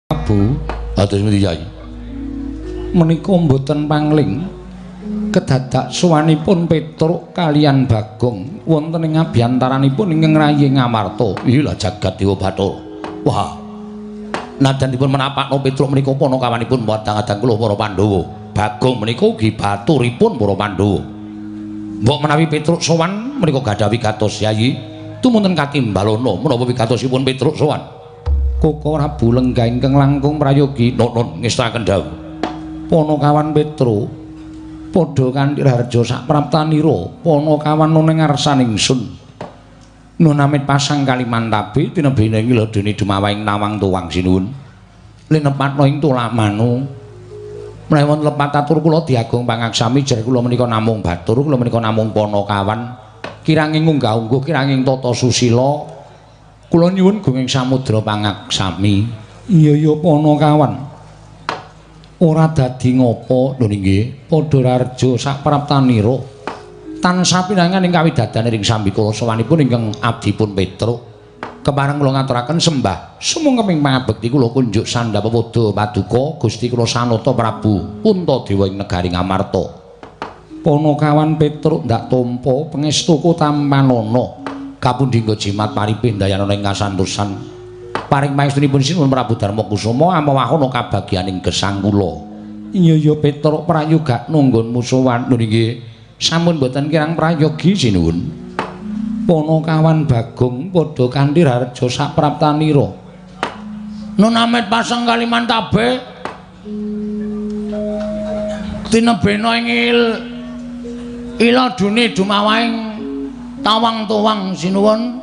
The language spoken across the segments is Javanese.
Bu, atus pundi Yai? Menika mboten pangling kedadak suwanipun Petruk kaliyan Bagong wonten ing abyantaranipun ingkang rayi Ngamarta. Iya jagat Dewa Bathara. Wah. Nadanipun menapakno Petruk menika panakawanipun wadang-adang kula para Pandhawa. Bagong menika ugi baturipun para Pandhawa. Mbok menawi Petruk sowan menika gadhah wigatos Yai tumunten katimbalana menapa wigatosipun Petruk sowan. Koko Prabu Lenggah ingkang langkung prayogi non ngestaken dawuh. Panakawan Petruk padha kanthi harja sak praptanira panakawan ning ngarsaning ingsun. Nun amit pasang Kalimantabe tinebene ngiladeni dumawahing nawang tuwang sinuwun. Linepatno ing tulak manu. Menawi lepat atur kula diagung pangaksami jar kula menika namung batur, kula menika namung panakawan. Kiranging unggah-ungguh kiranging tata susila. Kula nyuwun gunging samudra pangaksami. Iya panakawan. Ora dadi ngapa lho nggih, padha rarja sak praptanira. Tansah pinangan ing kawidadane ring sambikala sawanipun ingkang abdipun Petruk. Kepareng kula ngaturaken sembah sumung keping pangabekti kula kunjuk sandhapa pada paduka Gusti kula Sanata Prabu Puntadewa ing negari Ngamarta. Panakawan Petruk ndak tampa pangestuku tampanana. Kapundhingga jimat paripin dayana ing kasantosan. Paring pangestunipun sinuwun Prabu Darmakusuma amawahana kabagyaning gesang kula. Iya Petruk prayoga nunggonmu sowan lho nggih. Sampun boten kirang prayogi sinuwun. Panakawan Bagong padha kanthi harja sak praptanira. Nun amit pasang Kalimantabe tinebena ing iladune dumawahing tawang-tuwang sinuwun.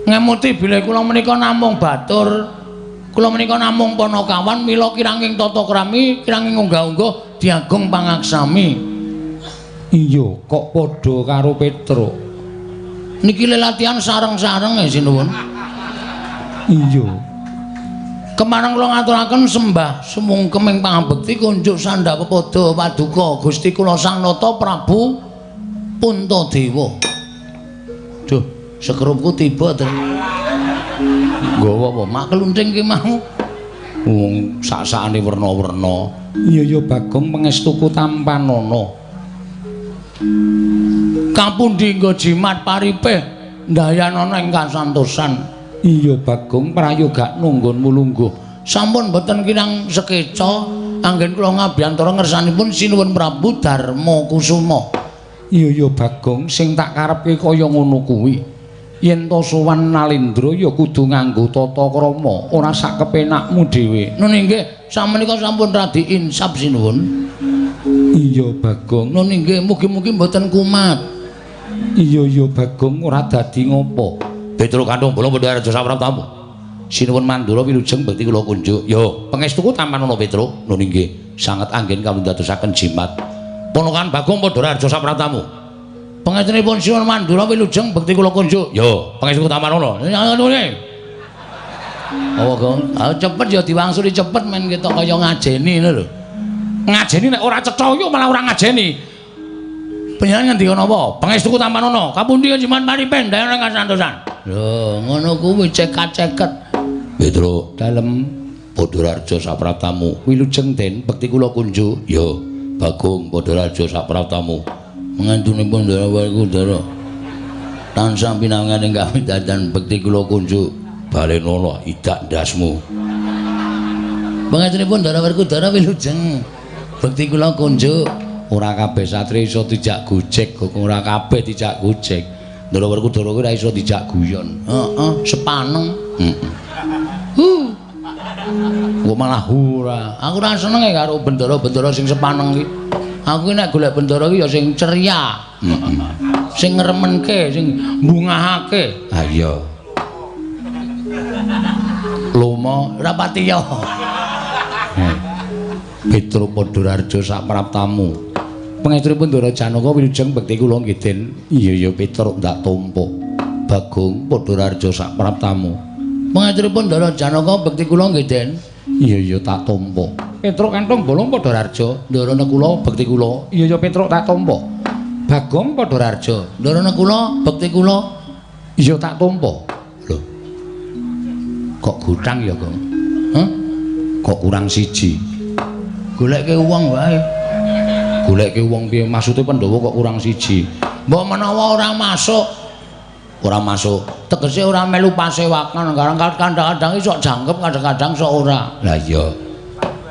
Ngemuti bilih kula menika namung batur, kula menika namung panakawan, mila kiranging tata krami, kiranging unggah-ungguh diagung pangaksami. Iya, kok padha karo Petruk. Niki latihan sareng-sareng sinuwun. Iya. Kemareng kula ngaturaken sembah sumungkem ing pangabekti kunjuk sandhapa pada paduka Gusti kula Sanata Prabu Puntadewa. Duh, sekerupku tiba to. Nggawa apa? Mak kelunting ki mau. Wong sak-sakane werna-werna. Iya Bagong pangestuku tampanana. Kapundhingga jimat paripih ndayanana ing kasantosan. Iya Bagong prayoga nunggonmu lungguh. Sampun boten kirang sekeca anggen kula ngabyantara ngersanipun sinuwun Prabu Darmakusuma. Iya Bagong sing tak karepke kaya ngono kuwi. Yen to sowan Nalendra ya kudu nganggo tata krama, ora sak kepenakmu dhewe. Nun nggih, samenika sampun radi insap sinuwun. Iya Bagong. Nun nggih, mugi-mugi mboten kumat. Iya Bagong ora dadi ngopo. Petruk Kandung Bola padha raja sapraptamu. Sinuwun Mandura wilujeng bekti kula kunjuk. Yo, pangestuku tampanana Petruk. Nun nggih, sanget anggen kawula dadosaken jimat. Ponokan Bagong padha raja sapraptamu. Pangestunipun Sinuwun Mandura wilujeng bekti kula kunjuk. Yo, pangestuku tampanana. Ngene. Oh, Gong. Cepet ya diwangsuli cepet men ketok kaya ngajeni ngono lho. Ngajeni nek ora cetha yo malah ora ngajeni. Panjenengan ngendika napa? Pangestuku tampanana. Kapundi jimat paripin daerah kasantosan. Lho, ngono kuwi cekat-ceket. Petruk dalem padha raja sapraptamu. Wilujeng den bekti kula kunjuk. Yo, Bagong padha raja sapraptamu. Mengantunipun Darawarku Dara. Tansah pinangan ing kawidadan bekti kula kunjuk. Balenana idak ndasmu. Mengantunipun Darawarku Dara wilujeng bekti kula kunjuk. Ora kabeh satri iso dijak gojek, ora kabeh dijak gojek. Darawarku Dara kuwi ora iso dijak guyon. Heeh, sepaneng. Kok malah ora. Aku ora seneng karo bendara-bendara sing sepaneng iki. Aku nek golek bendara iki ya sing ceria. Sing ngremenke, sing mbungahake. Ha iya. Lomo ora pati ya. Petruk padha raja sapraptamu. Pangestunipun Ndara Janaka wilujeng bekti kula nggih Den. Iya Petruk ndak tampa. Bagong padha raja sapraptamu. Pangestunipun Ndara Janaka bekti kula nggih Den. Iya tak tampa. Petruk Kantong Bolong padha raja. Ndara kula bekti kula. Iya Petruk tak tampa. Bagong padha raja. Ndara kula bekti kula. Iya tak tampa. Lho. Kok gutang ya, Gong? Hah? Kok kurang siji? Goleke wong wae. Goleke wong piye maksude Pandhawa kok kurang siji? Mbok menawa ora masuk. Ora masuk. Tegese ora melu pasewakan, kadang-kadang iso jangkep, kadang-kadang sok ora. Lah iya.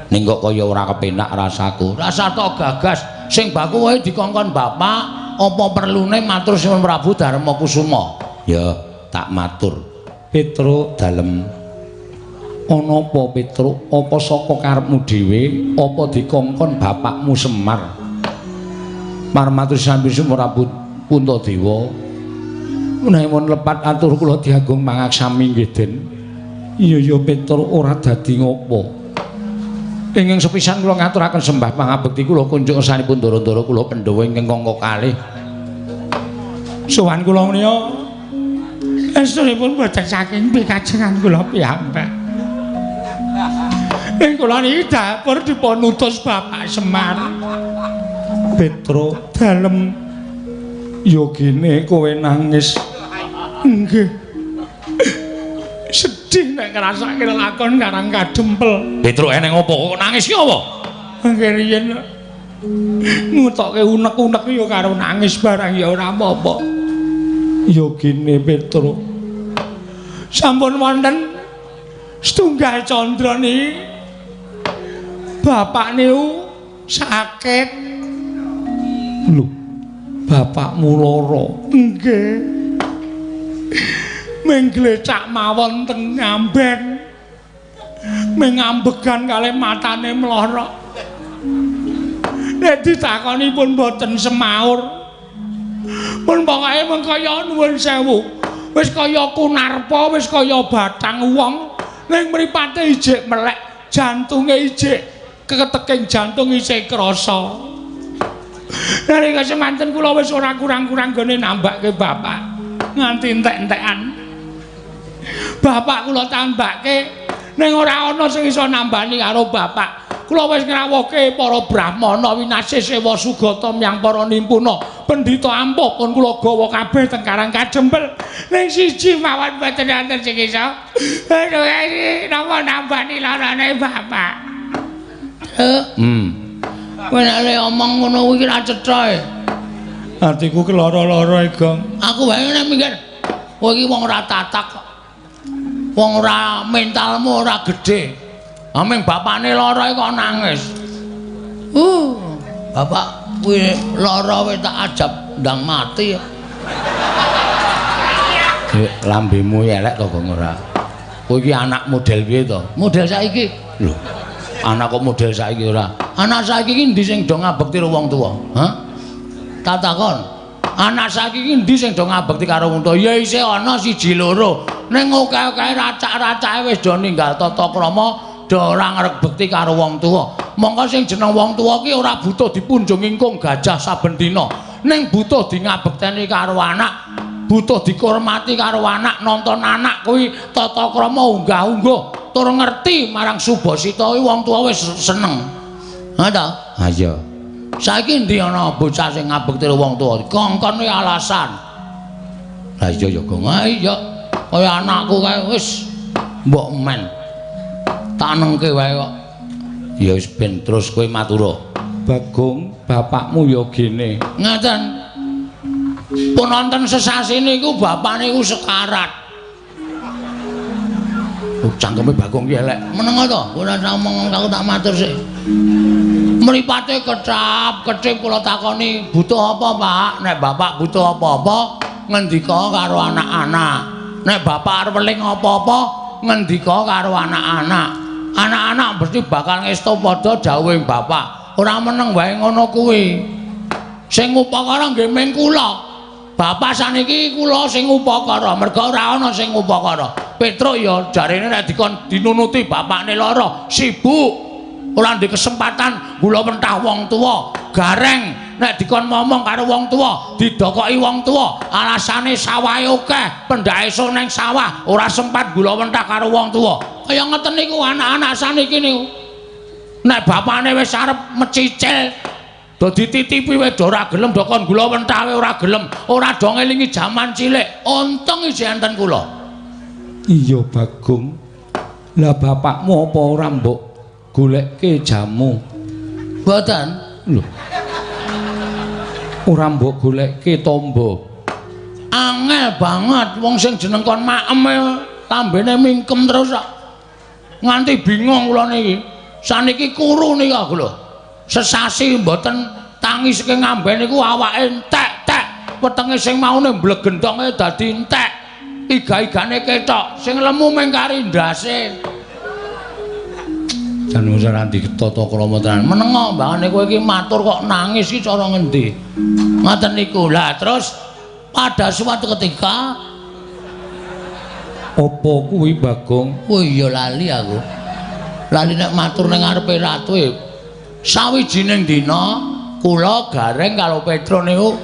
Ning kok kaya ora kepenak rasaku. Rasa tok gagas sing baku wae dikongkon bapak, apa perlune matur Suwun Prabu Darmakusuma? Ya, tak matur. Petruk dalem. Ana apa Petruk? Apa saka karepmu dhewe? Apa dikongkon bapakmu Semar? Marmatur Sami Suwun Prabu Puntadewa. Menawi mun lepat atur kula diagung mangaksami nggih Den. Iya Petruk ora dadi ngopo. Ingkang sepisan kula ngaturaken sembah pangabekti kula kunjuk sanipun Ndara-ndara kula Pandhawa ingkang kangka kalih. Sowan kula menika estunipun boten saking pikajengan kula piyambak. Ing kula niki dapur dipun utus Bapak Semar. Petruk dalem yogine kowe nangis. Nggih. Sedih nek ngrasake lakon Karang Kadempel. Petruk eneng opo kok nangis ki apa? Nggih riyen ngutokke unek-unek ya karo nangis barang ya ora apa-apa. Yogine Petruk. Sampun wonten setunggal candra niki. Bapak niku sakit. Lho, bapakmu lara. Nggih. Mengglecak mawon teng ngamben. Mengambegan kalih matane mlorok. Nek ditakoni pun boten semaur. Pun pokoke mengkaya nuwun sewu. Wis kaya kunarpa, wis kaya batang wong. Ning mripate ijik melek, jantunge ijik keteking jantung isih krasa. Nalika semanten kula wis ora kurang-kurang gone nambake bapak. Nganti entek-entekan. Bapak kula tambake ning ora ana sing iso nambani karo bapak. Kula wis ngrawuhke para brahmana winasih sewa sugata miyang para nimpuna. Pendhita ampuh pun kula gawa kabeh teng Karang Kadempel. Ning siji mawon mboten wonten sing iso. Napa nambani larane bapak. Kowe nek omong ngono kuwi ra cetha e. Atiku keloro-loro e, Gong. Aku wae nek mikir kowe iki wong ora tatak kok. Wong ora mentalmu ora gedhe. Ameng bapakne lara kok nangis. Bapak kuwi lara wis tak ajab ndang mati ya. Lambemu elek to Gong ora. Kowe iki anak model piye to? Model saiki. Lho. Anak kok model saiki ora. Anak saiki iki endi sing do ngabekti karo wong tuwa? Hah? Tak takon. Anak saiki iki endi sing do ngabekti karo wong tuwa? Ya isih ana siji loro. Ning akeh-akeh racak-racake wis do ninggal tata krama, do ora ngrek bekti karo wong tuwa. Mongko sing jeneng wong tuwa ki ora butuh dipunjung ingkung gajah saben dina. Ning butuh di ngabekteni karo anak, butuh dihormati karo anak, nonton anak kuwi tata krama unggah-ungguh, tur ngerti marang Subasita kuwi wong tuwa wis seneng. Ha ta? Ha iya. Saiki endi ana bocah sing ngabekti wong tuwa? Kongkon kuwi alasan. Lah iya ya, Gong. Ha iya. Kaya anakku kae wis mbok men. Tak nengke wae kok. Ya wis ben terus kowe matura. Bagong, bapakmu ya gene. Ngaten. Pun wonten sesasi niku bapak niku sekarat. Cangkeme Bagong ki elek. Menengo to? Ora ngomong aku tak matur sik. Mripate kecap-kecip kula takoni, butuh apa, Pak? Nek bapak butuh apa-apa, ngendika karo anak-anak. Nek bapak arep eling apa-apa, ngendika karo anak-anak. Anak-anak mesti bakal ngesta padha dawuhing bapak. Ora meneng wae ngono kuwi. Sing upakara nggih ming kula. Bapak saniki kula sing upakara, merga ora ana sing upakara. Petruk ya jarene nek dikon dinunuti bapakne lara, sibuk. Ora ndek kesempatan gula mentah wong tuwa. Gareng nek dikon ngomong karo wong tuwa, didokoki wong tuwa, alasane sawahe akeh, pendake ning sawah, ora sempat gula mentah karo wong tuwa. Kaya ngeten niku anak-anak saniki niku. Nek bapakne wis arep mecicil, do dititipi wis do ora gelem, do kon gula mentah ora gelem, ora do ngelingi jaman cilik. Untung isih enten kula. Iya Bagong. Lah bapakmu apa ora mbok golekke jamu? Mboten. Lho. Ora mbok golekke tombo. Angel banget wong sing jeneng kon maem lambene mingkem terus nganti bingung kula niki. Saniki kuru niki aku lho. Sesasi mboten tangi saking ngamben niku awake entek-tek. Wetenge sing maune mblegentonge dadi entek. Iga-igane ketok, sing lemu mung kari ndase. Jan wis ora ditata krama tenan. Menengo mbangane kowe iki matur kok nangis iki cara ngendi? Ngoten niku. Lah terus pada suatu ketika apa kuwi Bagong? oh iya lali aku. Lali nek matur ning ngarepe ratu e. Sawijining dina kula Gareng karo Petro niku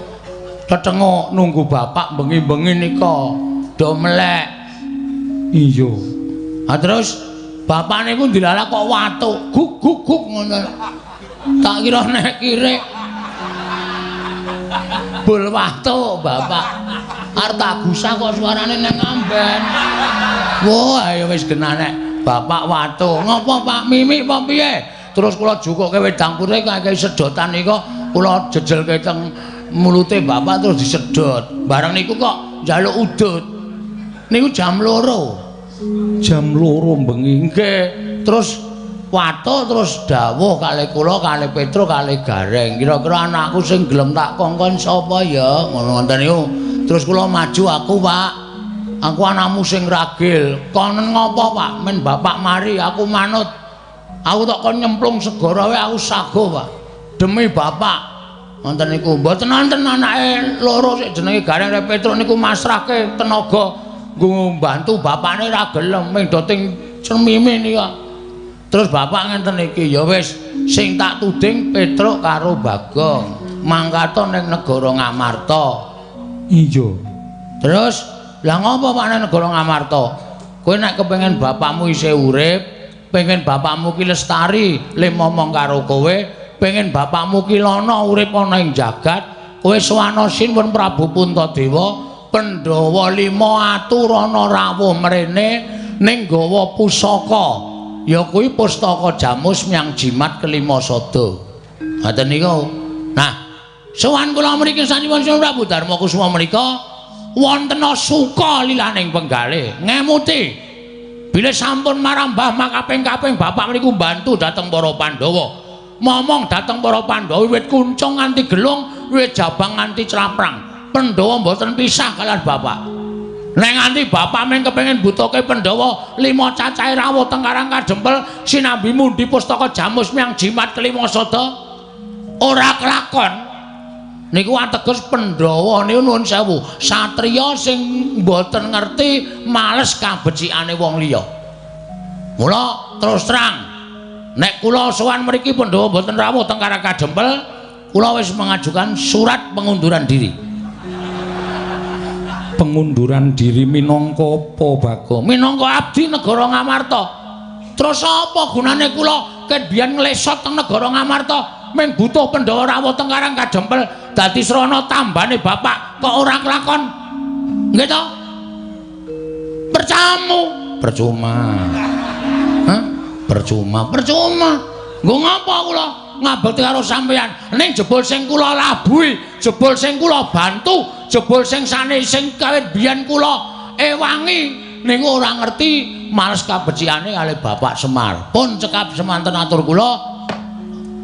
tetengok nunggu bapak bengi-bengi nika do melek. Iya. Ah terus bapak niku dilalah kok watuk guk guk guk ngono. Tak kira nek kirek bul watuk bapak. Arep tak gusah kok suarane nang ngamben. Wah ya wis genah nek bapak watuk. Ngopo Pak Mimi apa piye? Terus kula jukuke wedang putih kakek sedotan nika kula jejelke teng mulute bapak terus disedot. Bareng niku kok njaluk udut. Niku jam 2. Jam 2 bengi. Nggih. Terus watuk terus dawuh kalih kula kalih Petro kalih Gareng. Kira-kira anakku sing gelem tak kongkon sapa ya? Ngono ngoten niku. Terus kula maju aku, Pak. Aku anakmu sing ragil. Konen ngopo, Pak? Men bapak mari aku manut. Aku tak kon nyemplung segara wae aku sago, Pak. Demi bapak. Ngoten niku. Mboten wonten anake loro sik jenenge Gareng karo Petro niku masrahke tenaga nggo mbantu bapakne ra gelem ming doting cermimi nika. Terus bapak ngenten iki ya wis sing tak tuding Petro karo Bagong. Mangkato ning negara Ngamarta. Iya. Terus lah ngopo Pak ning negara Ngamarta? Kowe nek kepengin bapakmu isih urip, pengen bapakmu ki lestari, le momong karo kowe, pengen bapakmu ki lono urip ana ing jagat, kowe sowana Sinuwun Prabu Puntadewa Pandhawa 5 atur ana rawuh mrene ning gawa pusaka. Ya kuwi pustaka Jamus Myang Jimat kelima sada. Ngoten niku. Nah, sowan kula mriki saniwun Sinuwun Prabu Darma Kusuma menika wonten suka lilaning penggalih ngemuti bila sampun marambah makaping-kaping bapak mriku bantu dhateng para Pandhawa. Momong dhateng para Pandhawa wiwit kuncung nganti gelung, wiwit jabang nganti craprang. Pandhawa mboten pisah kaliyan bapak. Nek nganti bapak mung kepengin butuhke Pandhawa 5 cacahe rawuh teng Karang Kadempel sinambi mundi pustaka Jamus Myang Jimat kelima sada ora kelakon. Niku ateges Pandhawa niku nuwun sewu, satriya sing mboten ngerti males kabecikane wong liya. Mula terus terang nek kula sowan mriki Pandhawa mboten rawuh teng Karang Kadempel, kula wis mengajukan surat pengunduran diri. Pengunduran diri minangka apa, Bagong? Minangka abdi negara Ngamarta. Terus apa gunane kula ket biyen nglesot teng negara Ngamarta, mung butuh Pandhawa rawuh teng Karang Kadempel, dadi srana tambane bapak kok ora kelakon. Nggih to? Percuma. Hah? Percuma. Nggo ngapa kula ngabekti karo sampeyan? Ning jebul sing kula labuhi, jebul sing kula bantu, jebul sing sanes sing kawit biyen kula ewangi niku ora ngerti males kabecikane kalih Bapak Semar. Pun cekap semanten atur kula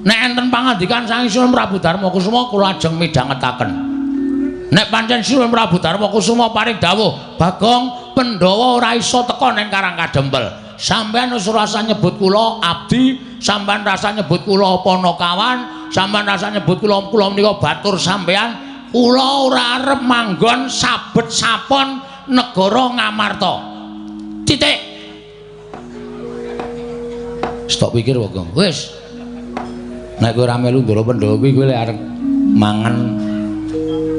nek enten pangandikan saking Sinuwun Prabu Darma Kusuma kula ajeng midhangetaken. Nek pancen Sinuwun Prabu Darma Kusuma paring dawuh, Bagong Pandhawa ora iso teka ning Karang Kadempel. Sampeyan wis rasa nyebut kula abdi, sampeyan rasa nyebut kula panakawan, sampeyan rasa nyebut kula menika batur sampeyan. Kula ora arep manggon sabet sapon negara Ngamarta. Titik. Stop pikir Bagong. Wis. Nek kowe ora melu ndara Pandhawa kuwi kowe lek arep mangan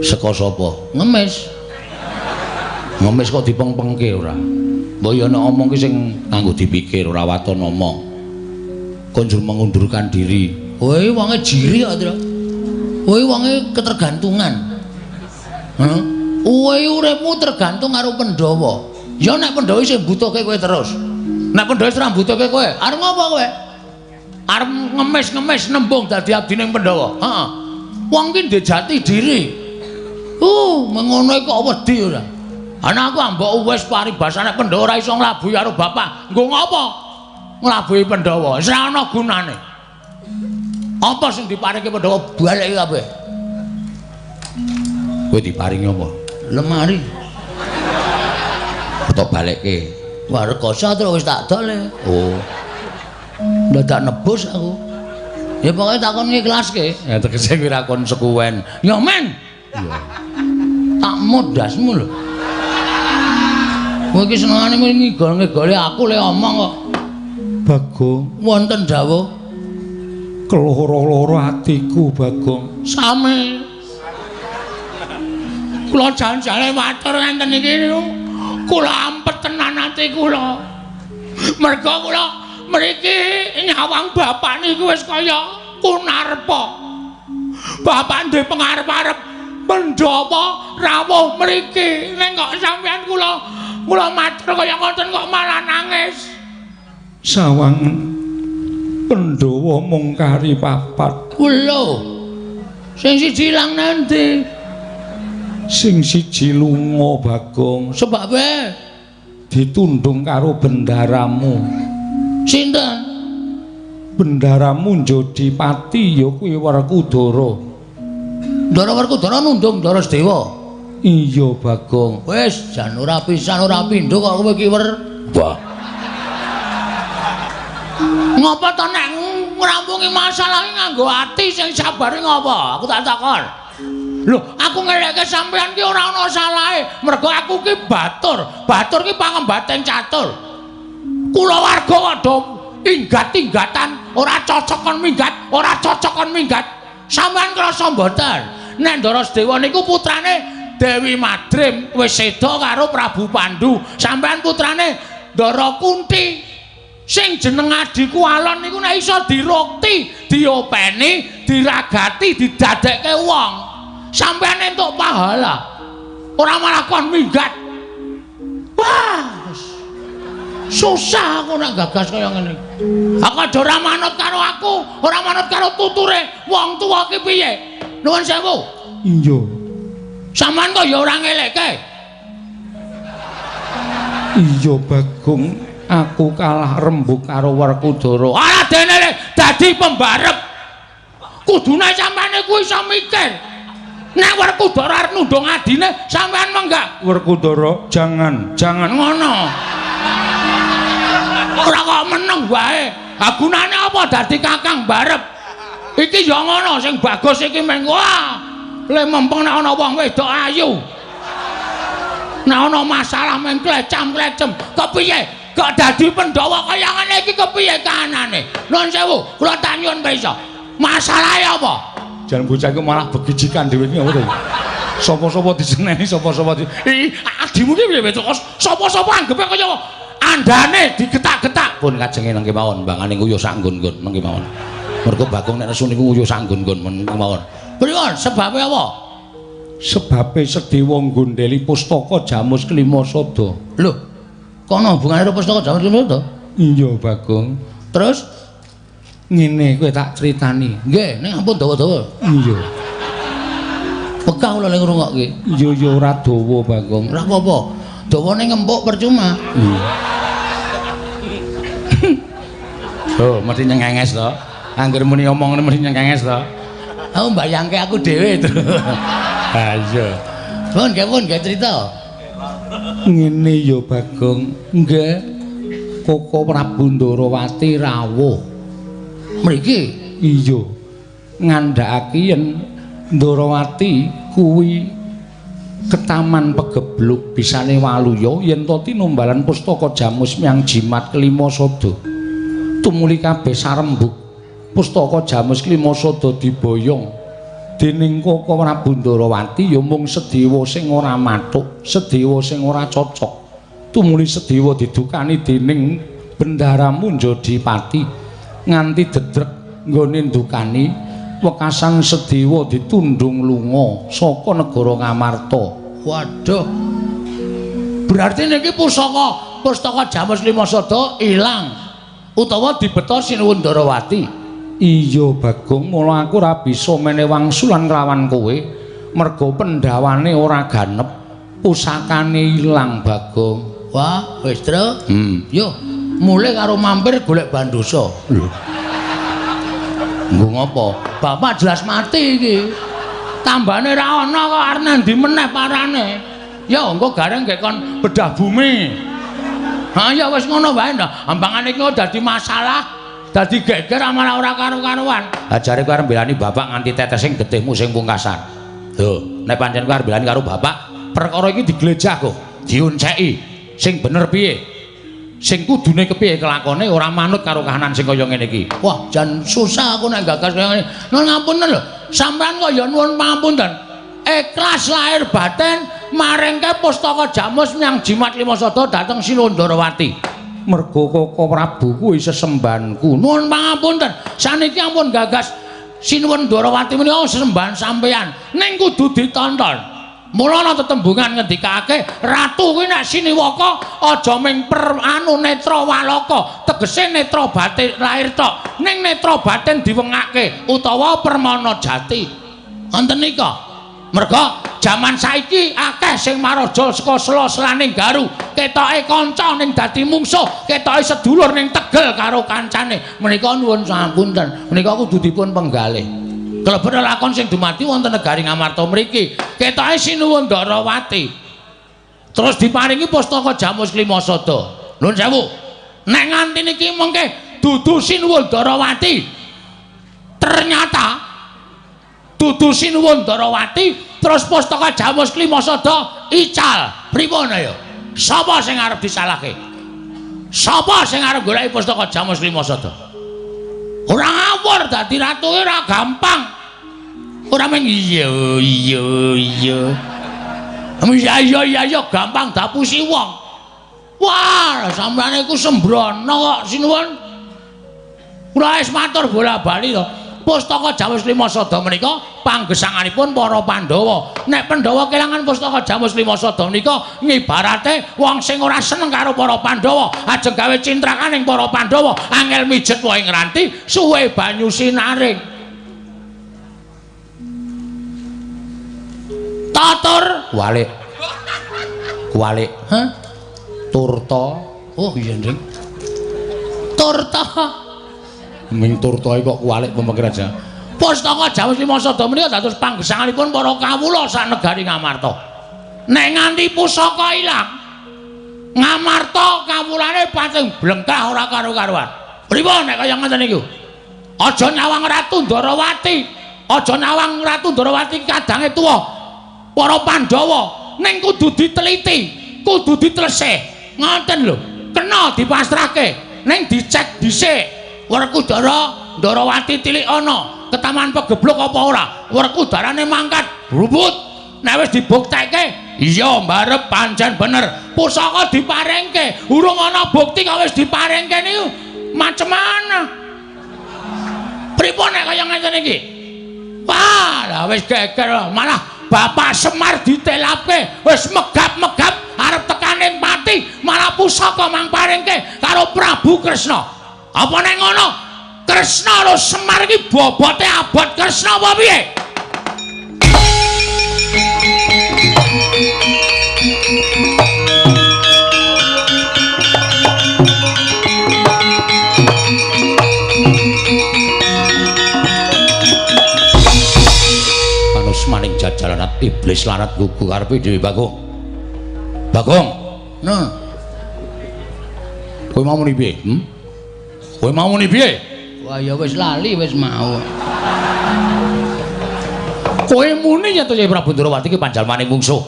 saka sapa? Ngemis. Ngemis kok dipeng-pengke ora. Mbok ya nek omong ki sing nganggo dipikir ora waton omong. Konjur mengundurkan diri. Kowe wonge jiri kok, Tru. Kowe wonge ketergantungan. Heeh. Kowe uripmu tergantung karo Pandhawa. Ya nek Pandhawa sing butuhke kowe terus. Nek Pandhawa rambutke kowe, arep ngopo kowe? Arep ngemis-ngemis nembung dadi abdine Pandhawa. Heeh. Wong ki ndek jati diri. Mengono kok wedi ora. Ana aku ambek wis paribasane Pandhawa ora iso nglabuhi karo bapak. Nggo ngopo? Nglabuhi Pandhawa. Wis ora ana gunane. Apa sing diparingi Pandhawa balik kabeh? Kowe diparingi apa? Lemari. Tok balikke. Wah, rekoso terus wis tak dol. Oh. Dadak nebus aku. Ya pokoke takon ngiklaske. Ya tegese kuwi ra kon sekuwen. Ya men. Iya. Tak modasmu lho. Kowe iki senengane ngigol-ngigoli aku le omong kok. Bagong, Wonten dawuh keloro-loro atiku, Bagong. Same. Kula jan-jane matur ngenten iki niku. Kula ampet tenan ati kula. Merga kula mriki nyawang bapak niku wis kaya kunarpa. Bapak ndek pengarep-arep Pandhawa rawuh mriki. Ning kok sampeyan kula matur kaya ngoten kok malah nangis. Sawangen Pandhawa mung kari papat. Lho. Sing siji ilang nanti. Sing siji lunga, Bagong. Sebabe ditundung karo bendaramu. Sinten? Bendaramu Jodipati ya kuwi Werkudara. Ndara Werkudara nundung Ndara Sedewa. Iya, Bagong. Wis jan ora pisan ora pindho kok kowe ki Wah. Ngopo to nek ngrampungi masalah iki nganggo ati sing sabare ngopo? Aku tak takon. Lho, aku ngelekke sampean ki ora ana salahe. Mergo aku ki batur. Batur ki pangembating catur. Kula warga padha inggat-inggatan, ora cocok kon minggat, ora cocok kon minggat. Sampeyan krasa mboten? Nek Ndara Sedewa niku putrane Dewi Madrim wis seda karo Prabu Pandu. Sampeyan putrane Ndara Kunti. Sing jeneng adiku Alon niku nek iso dirukti, diopeni, diragati, didadekke wong. Sampeyan entuk pahala. Ora malah kon minggat. Wah. Susah aku nek gagas kaya ngene. Aku aja ora manut karo aku, ora manut karo tuture wong tuwa ki piye. Nuwun sewu. Iya. Sampeyan kok ya ora ngelekke. Iya, Bagong. Aku kalah rembug karo Werkudara. Ora dene dadi pembarep. Kudune sampeyan iku iso mikir. Nek Werkudara arep nundung adine, sampeyan menggak. Werkudara, jangan ngono. Ora kok meneng wae. Ha gunane apa dadi kakang barep? Iki ya ngono sing bagus iki meng wah. Le mempeng nek ana wong wedok ayu. Nek ana masalah meng klecam-klecem, kepiye? Kok dadi Pandhawa kaya ngene iki kepiye kahanane? Nuwun sewu, kula tak nyuwun pirsa. Masalahe apa? Jan bocah iku malah begijikan dhewe iki apa to? Sapa-sapa diseneni, sapa-sapa di Adimu ki piye to? Sapa-sapa anggepe kaya andane digetak-getak. Pun kajenge nengke mawon, mbangane nguyuh sak nggon-nggon nengke mawon. Mergo Bagong nek nesu niku nguyuh sak nggon-nggon nengke mawon. Pripun sebabe apa? Sebabe Sedewa nggondheli pustaka Jamus Klima Sada. Lho, kono hubungane karo pustaka Jamus Klima Sada? Iya, Bagong. Terus ngene kowe tak critani. Nggih, ning ampun dawa-dawa. Iya. Pekah kula ning ngrungokke. Iya ya ora dawa, Bagong. Ora apa-apa. Dawane ngempuk percuma. Iya. Oh, mesti nyengenges to. Angger muni omong mesti nyengenges to. Aku mbayangke aku dhewe to. Ha iya. Pun nggih cerita. Ngene ya, Bagong. Nggih. Koko Prabu Ndarawati rawuh. Mriki? Iya. Ngandhakake yen Ndarawati kuwi ketaman pegebluk bisane waluya yen to tinumbalan pustaka Jamus Miang Jimat Klima Sada. Tumuli kabeh sarembug pustaka Jamus Klima Sada diboyong dening Koko Prabu Ndarawati ya mung Sedewa sing ora mathuk, Sedewa sing ora cocok. Tumuli Sedewa didukani dening bendaramu Jodipati nganti dedrek nggone ndukani wekasan Sedewa ditundung lunga saka negara Ngamarta. Waduh. Berarti niki pusaka pustaka Jamus Limasada ilang utawa dibeta Sinuwun Ndarawati. Iya Bagong, mula aku ora bisa mene wangsulan rawan kowe merga pendhawane ora ganep, pusakane ilang Bagong. Wah, wis Tru. Yo, mulih karo mampir golek Bandosa. Lho. Nggo ngopo? Bapak jelas mati iki. Tambane ra ana kok arep ndi meneh parane. Ya engko gareng gek kon bedah bumi. Ha ya wis ngono wae ndak. Ambangane iki dadi masalah. Dadi geger malah ora karo-karuan. Ajare kowe arep belani bapak nganti tetesing getihmu sing pungkasan. Lho, nek pancen kowe arep belani karo bapak, perkara iki diglejah kok, diunceki. Sing bener piye? Sing kudune kepiye kelakone ora manut karo kahanan sing kaya ngene iki. Wah, jan susah aku nek gagas kaya ngene. Nun ngapunten lho, sampean kok ya nuwun pangapunten. Ikhlas lahir batin maringke pustaka Jamus Nyang Jimat Limasada dhateng Sinuwun Ndarawati. Merga Koko Prabu kuwi sesembahanku. Nuwun pangapunten, saniki ampun gagas Sinuwun Ndarawati menika sesembahan sampeyan ning kudu ditonton. Mula ana tetembungan ngendikake ratu kuwi nek siniwaka aja ming netra walaka, tegese netra batin lahir tok, ning netra batin diwengake utawa permana jati. Wonten nika. Merga jaman saiki akeh sing maraja saka sela-selaning garu, ketoke kanca ning dadi mungsuh, ketoke sedulur ning tegel karo kancane. Menika nuwun sapunten, menika kudu dipun penggalih. Klebet lakon sing dumadi wonten negari Ngamarta mriki, ketoke Sinuwun Ndarawati. Terus diparingi pustaka Jamus Limasada. Nuwun sewu. Nek nganti niki mengke dudu Sinuwun Ndarawati. Ternyata dudu Sinuwun Ndarawati terus pustaka Jamus Limasada ical. Pripun ya? Sapa sing arep disalahke? Sapa sing arep goleki pustaka Jamus Limasada? Ora ngawur dadi ratu ora gampang. Ora mung iya. Iya gampang dapusi wong. Wah, sampeyan iku sembrono kok Sinuwun. Kula wis matur bola-bali to. Pustaka Jamus Limasada menika panggesanganipun para Pandhawa. Nek Pandhawa kelangan pustaka Jamus Limasada menika ngibarate wong sing ora seneng karo para Pandhawa, ajeng gawe cintrakaning para Pandhawa, angel mijet wae ngranti, suwe banyu sinaring. Tatur walik. Kualik. Hah? Turta. Oh iya, Ndring. Turta. Ming turta kok kualik pemikiran aja. Pustaka Jamus Limasada menika dados panggesanganipun para kawula sak negari Ngamarta. Nek nganti pusaka ilang, Ngamarta kawulane pating blengkah ora karo-karuan. Pripun nek kaya ngoten niku? Aja nyawang Ratu Ndarawati. Aja nyawang Ratu Ndarawati kadange tuwa. Para Pandhawa ning kudu diteliti, kudu ditlesih. Ngoten lho. Kena dipasrahke, ning dicek dhisik. Werkudara Ndarawati tilik ana, ketaman pegeblok apa ora? Werkudarane mangkat, brubut. Nek wis dibuktekke, iya mbarep pancen bener. Pusaka diparingke, urung ana bukti kok wis diparingke niku. Macem mana? Pripun nek kaya ngene iki? Wah, lah wis geger malah Bapak Semar ditelapke, wis megap-megap arep tekane pati, malah pusaka mang paringke karo Prabu Kresna. Apa nek ngono? Kresna lho Semar iki bobote abot Kresna apa piye? Manus maning jajalanat iblis lanat gugu karepe dhewe Bagong. Bagong. Nah. Kowe mau muni piye? Kowe mau muni piye? Wah ya wis lali wis mau. Kowe muni yen to Yai Prabu Ndarawati iki panjalmaning mungsuh.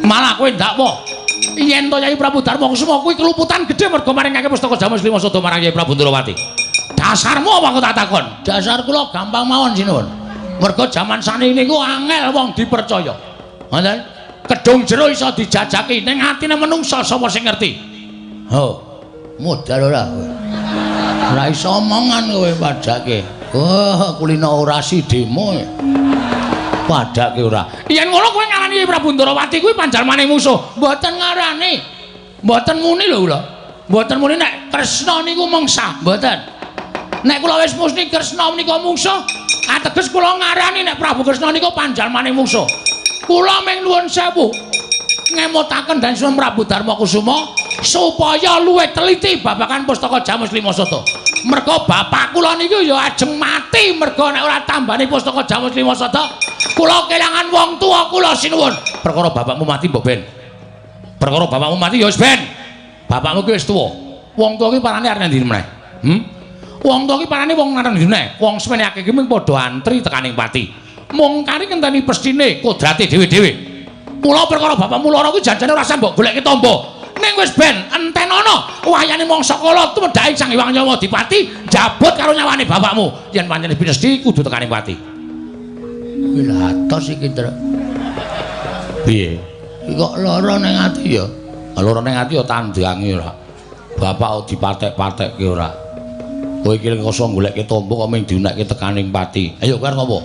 Malah kowe ndak apa. Yen to Yai Prabu Darmakusuma kuwi keluputan gedhe merga maringake pustaka Jamus Limasada marang Yai Prabu Ndarawati. Dasarmu apa kok tak takon? Dasar kula gampang mawon Sinuwun. Merga jaman saniki niku angel wong dipercaya. Ngoten. Kedung jero iso dijajaki ning atine menungsa sapa sing ngerti? Ho. Modal ora kowe. Ora iso omongan kowe padake. Oh, kulino orasi demo. Padake ora. Yen ngono kowe ngarani Prabu Ndarawati kuwi panjalmaning musuh. Mboten ngarani. Mboten muni lho kula. Mboten muni nek Kresna niku mungsa, mboten. Nek kula wis muni Kresna menika mungsa, ateges kula ngarani nek Prabu Kresna niku panjalmaning mungsa. Kula ming nuwun sewu ngemutaken Danisuwun Prabu Darmakusuma supaya luwih teliti babagan pustaka Jamus Limasata. Merga bapak kula niku ya ajeng mati merga nek ora tambani pustaka Jamus Limasata, kula kelangan wong tuwa kula sinuwun. Perkara bapakmu mati mbok ben. Perkara bapakmu mati ya wis ben. Bapakmu ki wis tuwa. Wong tuwa ki parane arep ndi meneh? Wong tuwa ki parane wong nang ndi meneh? Wong semene akeh ki mung padha antri tekaning pati. Mung kari ngenteni pestine kodrate dhewe-dhewe. Mula perkara bapakmu lara kuwi janjane ora usah mbok goleki tombo. Ning wis ben enten ana wayane mangsa kala tumedhaing Sang Hyang Yamadipati jabut karo nyawane bapakmu. Yen pancen pinesti kudu tekaning pati. Kuwi lha atos iki, Tru. Piye? Iki kok lara ning ati ya? Lara ning ati ya tandange ora. Bapak dipatek-patekke ora. Kowe iki lek iso goleki tombo kok mung diunekke tekaning pati. Ayo kowe arep ngopo?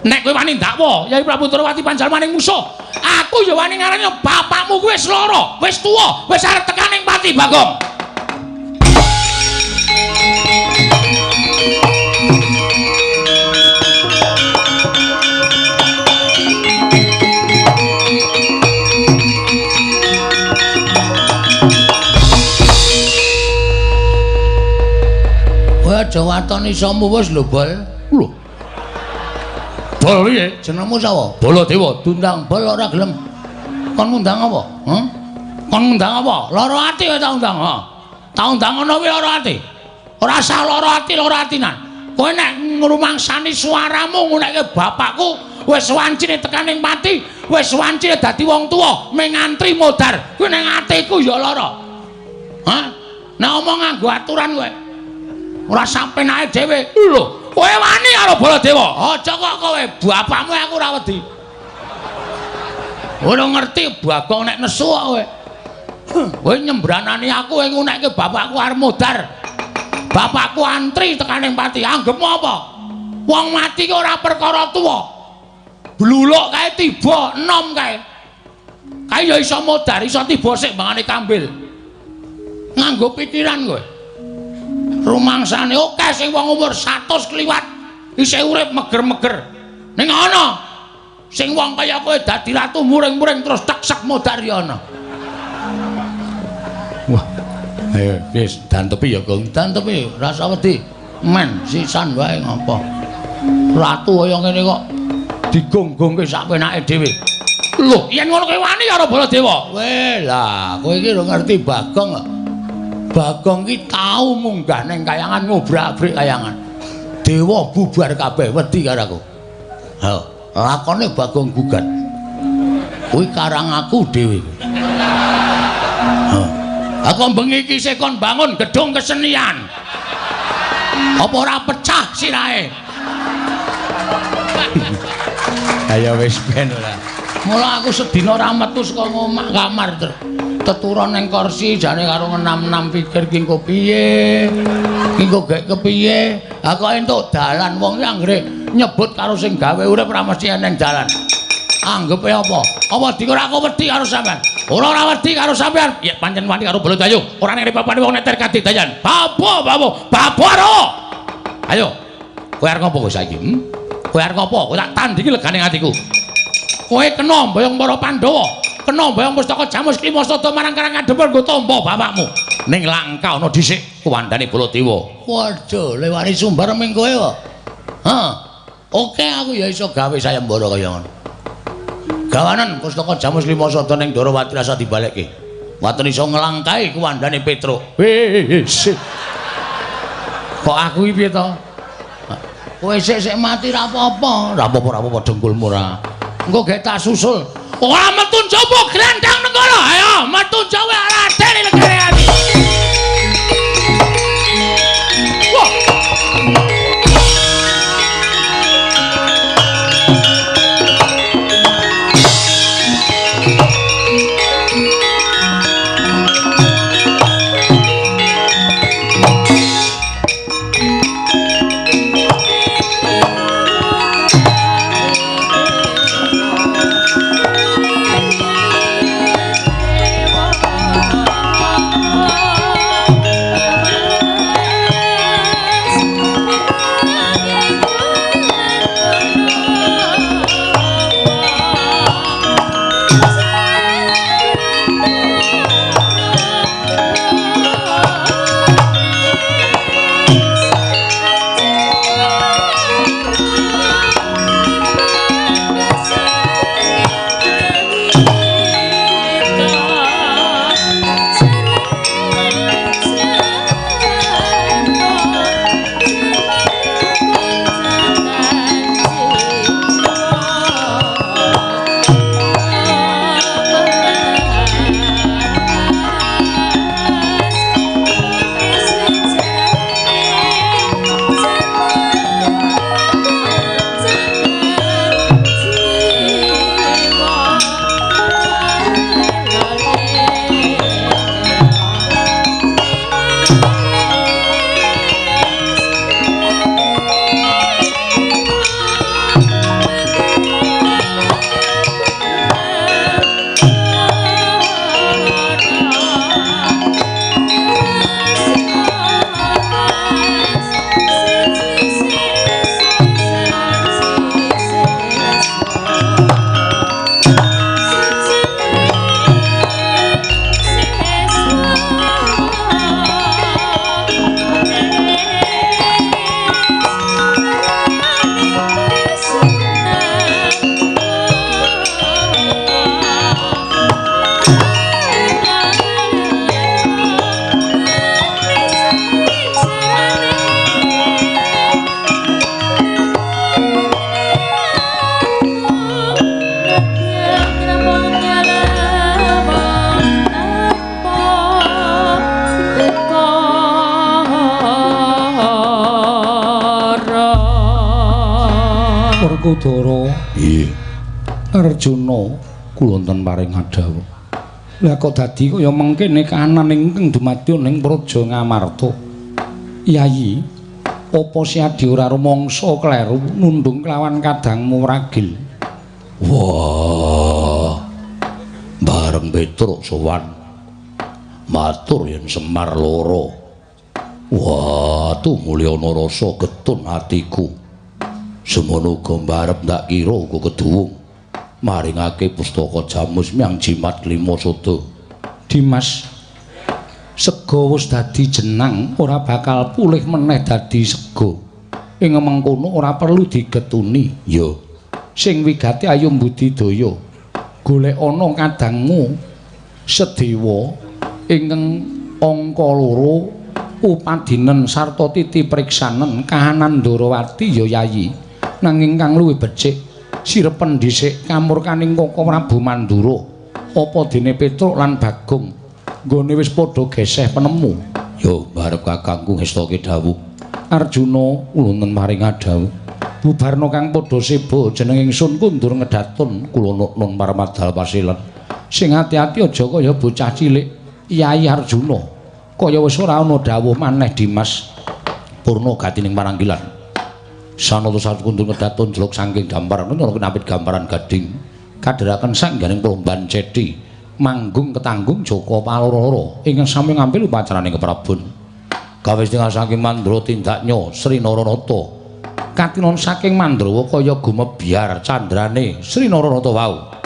Nek kowe wani ndakwa Yai Prabu Durawati panjalmaning musuh, aku ya wani ngarani bapakmu kuwi wis lara, wis tuwa, wis arep tekaning pati, Bagong. Kowe aja watoni isamu wis lho, Bol. Lho. Bol piye? Jenengmu sapa? Baladewa. Dundang bol ora gelem. Kon ngundang apa? Kon ngundang apa? Lara ati kowe tak undang, ha. Tak undang ana kuwi lara ati. Ora usah lara atinan. Kowe nek ngrumangsani suaramu ngunekke bapakku wis wancine tekaning pati, wis wancine dadi wong tuwa, ming antri modar. Kuwi ning atiku ya lara. Hah? Nek omong nganggo aturan kowe. Ora sampe nae dhewe. Lho. Kowe wani karo Baladewa. Aja kok kowe bapakmu aku ora wedi. Ora ngerti Bagong nek nesu kok kowe. Kowe nyembranani aku kowe ngunekke bapakku arep modar. Bapakku antri tekaning pati. Anggepmu apa? Wong mati ki ora perkara tuwa. Bluluk kae tiba enom kae. Kae ya iso modar, iso tiba sik mangane kambil. Nganggo pikiran kowe. Rumangsane akeh sing wong umur 100 kliwat isih urip meger-meger. Ning ana sing wong kaya kowe dadi ratu muring-muring terus teksek modar ya ana. Wah. Ayo wis dantepi ya, Gong. Dantepi, ora usah wedi. Men sisan wae ngopo. Ratu kaya ngene kok digonggongke sak penake dhewe. Lho, yen ngono kowe wani karo Baladewa. Weh lah, kowe iki lho ngerti Bagong kok. Bagong ki tau munggah ning kayangan ngobrak-abrik kayangan. Dewa bubar kabeh wedi karo aku. Ha, lakone Bagong gugat. Kuwi karang aku dhewe. Ha. Aku bengi iki sik kon bangun gedung kesenian. Apa ora pecah sirahe? Ayo wis ben ora. Mula aku sedina ora metu saka omah kamar terus. Teturon ning kursi jane karo ngenam-enam pikir ki engko piye. Ki engko gek kepiye? Ha kok entuk dalan wong ki anggere nyebut karo sing gawe urip ora mesti eneng dalan. Anggepe apa? Apa dikira aku wedi karo sampean? Ora wedi karo sampean. Ya pancen wani karo Baladewa. Ora nek papane wong nek terkati dayan. Babaro. Ayo. Kowe arep ngopo saiki? Kowe arep ngopo? Kowe tak tandingi legane atiku. Kowe kena mboyong para Pandhawa. Kena mboyong pustaka Jamus Limasata marang Karang Kadempel nggo tampa bapakmu. Ning langka ana dhisik kuwandane Baladewa. Waduh, lewani sumbar ming kowe kok. Hah. Oke aku ya iso gawe sayembara kaya ngono. Gawanan pustaka Jamus Limasata ning Darawati rasa dibalekke. Waten iso nglangkai kuwandane Petruk. Wis. Kok aku iki piye to? Kowe sik mati ra apa-apa. Ra apa-apa dengkulmu ra. Engko gek tak susul. Ora metu njaba grandang negara. Ayo metu jawe Raden negare ati. Wah. Werkudara. Iya. Arjuna kula wonten paring adhawuh. Lah kok dadi kaya mengkene kahanan ingkang dumadya ning Praja Ngamarta. Yayi, apa si Adi ora rumangsa kleru nundung kelawan kadangmu ragil? Wah. Bareng Petruk sowan. Matur yen Semar lara. Wah, tumulya ana rasa getun atiku. Semono uga mbarep ndak kira uga keduwung maringake pustaka Jamus Myang Jimat Lima Sada. Dimas, sega wis dadi jenang ora bakal pulih meneh dadi sega. Ing mengkono ora perlu digetuni. Ya, Sing wigati ayo budidaya. Golek ana kadangmu Sedewa ingkang angka 2 upadinen sarta titi priksanen kahanan Ndarawati ya Yayi. Nanging kang luwih becik sirepen dhisik kamurkaning Kaka Prabu Mandura. Apa dene Petruk lan Bagong nggone wis padha geseh penemu. ya barep kakangku ngestake dawuh. Arjuna ulunten maring adhawuh. Bubarna kang padha seba jeneng ingsun kundur ngedatun kula nun paramadal pasilan. Sing ati-ati aja kaya bocah cilik. Yai Arjuna. Kaya wis ora ana dawuh maneh Dimas. Purna gatining paranggilan. Sanata sakundur ngedatun jeluk saking gambaran nyana kinapit gambaran gading. Kadheraken sangganing plomban cedhi manggung ketanggung Jaka Paloro ingkang sami ngambil upacaraning keprabon. Kawis tinggal saking Mandra tindaknya Sri Naranata. Katinon saking Mandrawa kaya gumebyar candrane Sri Naranata wau.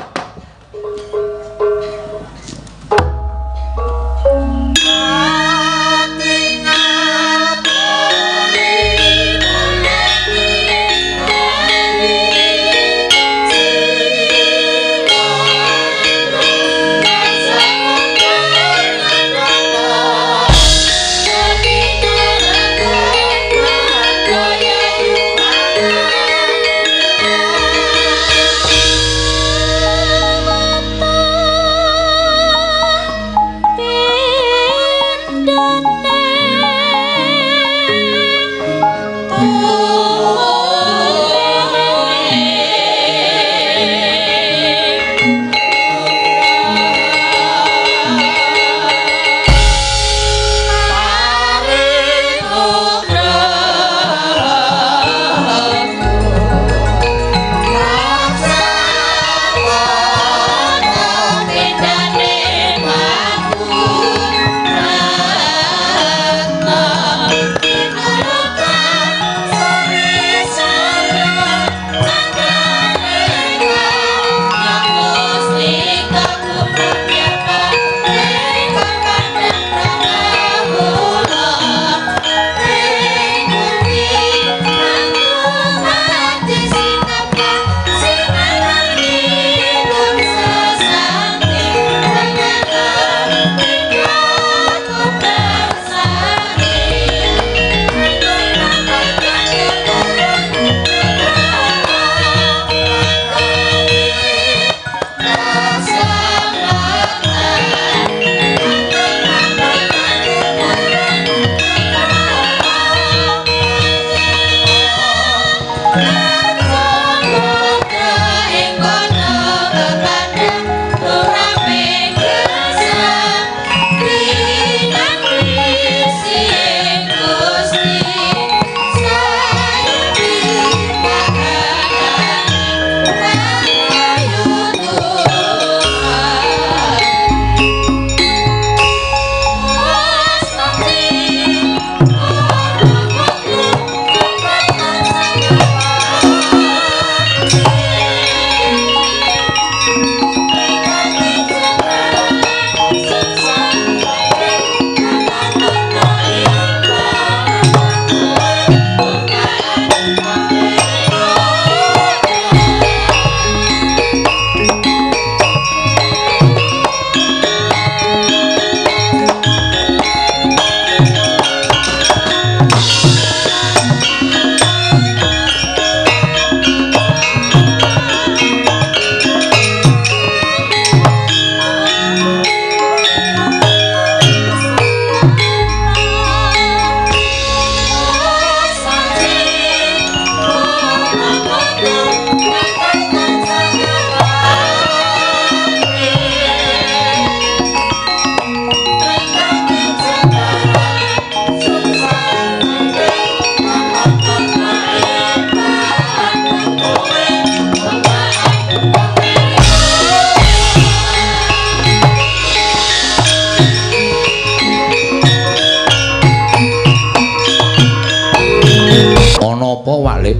apa Walik?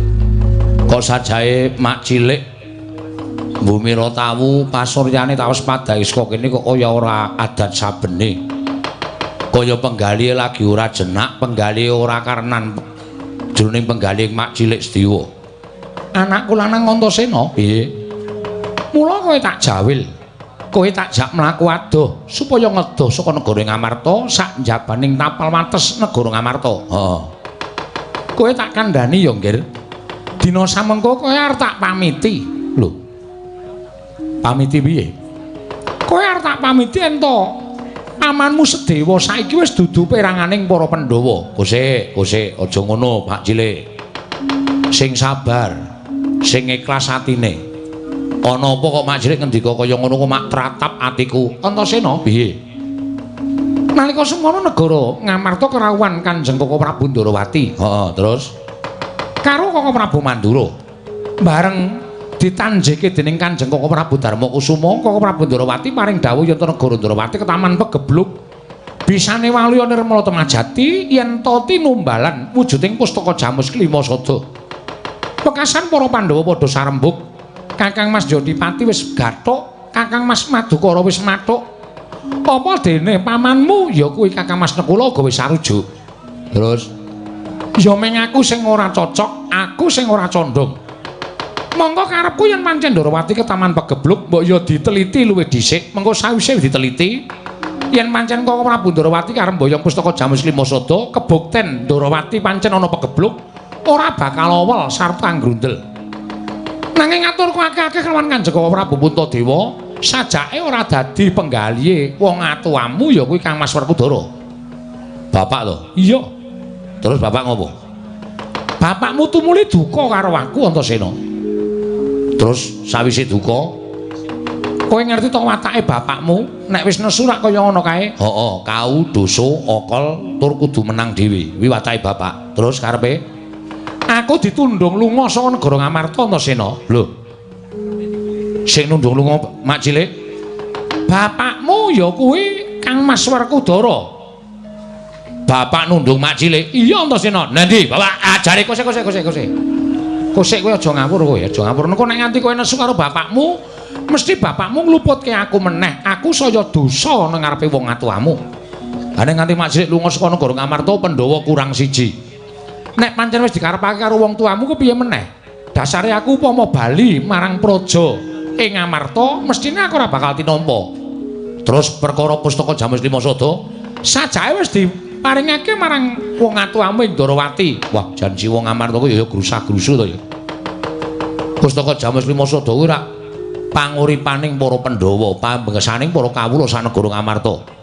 Kok sajae mak cilik Bumira tawu pasuryane tak wis padhae saka kene kok kaya ora adat sabene. Kaya penggali lagi ora jenak, penggali ora karenan jroning penggali mak cilik Sediwa. Anakku lanang Antasena, piye? Mula kowe tak jawil. Kowe tak jak mlaku adoh supaya ngedoh saka negara Ngamarta sak njabaning tapal wates negara Ngamarta. Heeh. Kowe tak kandhani ya, Nggir. Dina samengko kowe arep tak pamiti. Lho. Pamiti piye? Kowe arep tak pamiti ento. Amanmu Sedewa saiki wis dudu peranganing para Pandhawa. Kosek, aja ngono, Pak Cilik. Sing sabar, sing ikhlas atine. Ana apa kok Mak Cilik ngendika kaya ngono kok mak tratap atiku. Antasena piye? Nalika semono negara Ngamarta kerawuhan Kanjeng Koko Prabu Ndarawati. Heeh, terus karo Koko Prabu Mandura. Bareng ditanjeke dening Kanjeng Koko Prabu Darmakusuma, Koko Prabu Ndarawati paring dawuh yen negara Ndarawati ketaman pegebluk bisane waluya nirmala temajati yen ta tinumbalan wujuding pustaka Jamus Klima Sada. Pekasan para Pandhawa padha sarembug. Kakang Mas Jodipati wis gathuk, Kakang Mas Madukara wis mathuk. Apa dene pamanmu ya kuwi Kakang Mas Nekula gawe sarujuk. Terus ya meng aku sing ora cocok, aku sing ora condong. Monggo karepku yen pancen Ndarawati ketaman pegebluk mbok ya diteliti luwih dhisik, mengko sawise diteliti yen pancen Koko Prabu Ndarawati karep mboyong pustaka Jamus Klima Sada, kebukten Ndarawati pancen ana pegebluk, ora bakal awel sarta nggrundel. Nanging ngaturku akeh-akeh kelawan Kanjeng Koko Prabu Puntadewa, sajake ora dadi penggalihe wong atuamu ya kuwi Kang Mas Werkudara. Bapak to? Iya. Terus bapak ngopo? Bapakmu tumuli duka karo aku Antasena. Terus sawise duka, kowe ngerti to watake bapakmu nek wis nesu rak kaya ngono kae? Heeh, kau dosa okol tur kudu menang dhewe. Kuwi watake bapak. Terus karepe aku ditundung lunga saka negara Ngamarta Antasena. Lho. Sing nundung lunga Mak Cilik. Bapakmu ya kuwi Kang Mas Werkudara. Bapak nundung Mak Cilik. Iya Antasena. Nanti bapak ajare kose. Kosek kowe aja ngawur kowe, aja ngawur. Nek nganti kowe nesu karo bapakmu, mesti bapakmu ngluputke aku meneh. Aku saya dosa nang ngarepe wong atuamu. Ha nek nganti Mak Cilik lunga saka negara Ngamarta Pandhawa kurang siji. Nek pancen wis dikarepake karo wong tuamu ku piye meneh? Dasare aku upama bali marang praja ing Ngamarta, mestine aku ora bakal tinampa. Terus perkara pustaka Jamus Klima Sada, sajake wis diparingake marang wong atuamu ing Ndarawati. Wah, janji wong Ngamarta ku ya grusah-grusu to ya. Pustaka Jamus Klima Sada kuwi rak panguripaning para Pandhawa, pambengkesaning para kawula sak negara Ngamarta.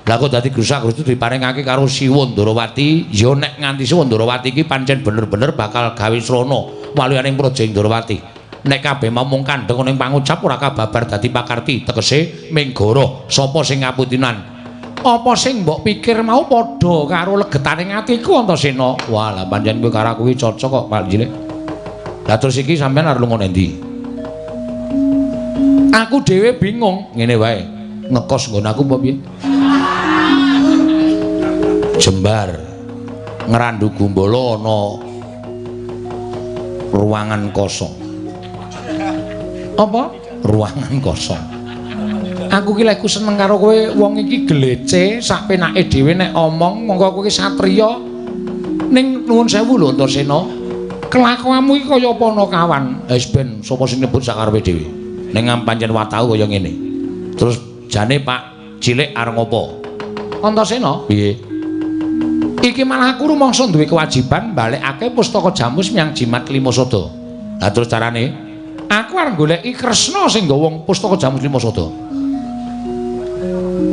Lah kok dadi grusak-grusu diparingake karo Siwa Ndarawati, ya nek nganti Siwa Ndarawati iki pancen bener-bener bakal gawe srana waliyaning praja ing Ndarawati. Nek kabeh mung kandheng ning pangucap ora kababar dadi pakarti, tegese menggara sapa sing ngaputinan. Apa sing mbok pikir mau padha karo legetaning atiku Antasena. Wah, lah pancen kowe karo aku iki cocok kok, Pak Cilik. Lah terus iki sampean arep lunga endi? Aku dhewe bingung, ngene wae. Ngekos nggon aku apa piye? Jembar Ngrandu Gumbala ana ruangan kosong. Apa? Ruangan kosong. Aku ki lek seneng karo kowe wong iki glece sak penake dhewe nek omong monggo kowe ki satriya ning nuwun sewu lho Antasena. Kelakuanmu iki kaya apa ana kawan? Wis ben sapa sing nyebut sak karepe dhewe. Ning pancen wataku kaya ngene. Terus jane Pak Cilik arep ngopo? Antasena, piye? Iki malah aku rumangsa duwe kewajiban balekake pustaka Jamus miang Jimat Klima Sada. Lah terus carane aku arep goleki Kresna sing nggawa pustaka Jamus Klima Sada.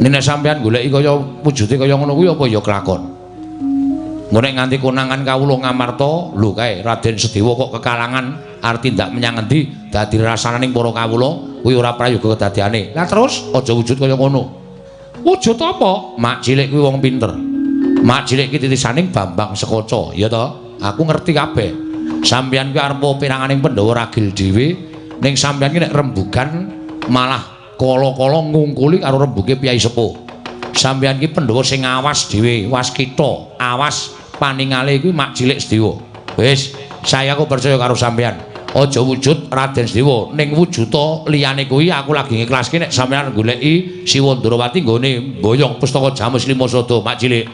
Nek sampean goleki kaya wujude kaya ngono kuwi apa ya kelakon. Engko nek nganti konangan kawula Ngamarta, lho kae Raden Sedewa kok kekalangan arep tindak menyang endi dadi rasananing para kawula kuwi ora prayoga kedadiane. Lah terus aja wujud kaya ngono. Wujud apa? Mak Cilik kuwi wong pinter. Mak Cilik iki titisaning Bambang Sekaca, ya to? Aku ngerti kabeh. Sampeyan kuwi arep piranganing Pandhawa ragil dhewe, ning sampeyan iki nek rembugan malah kala-kala ngungkuli karo rembuge Piyai Sepuh. Sampeyan iki Pandhawa sing awas dhewe, waskita, awas paningale kuwi Mak Cilik Sedewa. Wis, Saya aku percaya karo sampean. Aja wujud Raden Sedewa ning wujuda liyane kuwi aku lagi ngiklaske nek sampean goleki Siwa Ndrawati nggone mboyong pustaka Jamus Lima Sada mak cilik.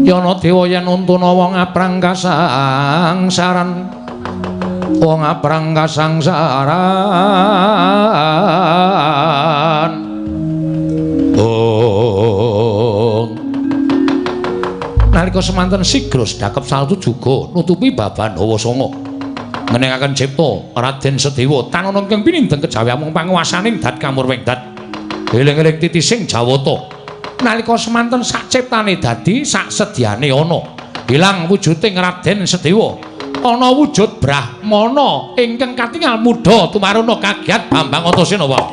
Yana dewa yen untuna wong aprang kasangsaran. Wong aprang kasangsaran. Nalika semanten sigra sedakep saltu juga nutupi baban hawa sanga ngenengaken cipta Raden Sedewa tanana kang pinindeng kejawi amung panguwasaning dat kamurweng dat eling-eling titising Jawata nalika semanten sak ciptane dadi sak sedyane ana ilang wujuding Raden Sedewa ana wujud Brahmana ingkang katingal muda tumaruna kagiat Bambang Antasena wae.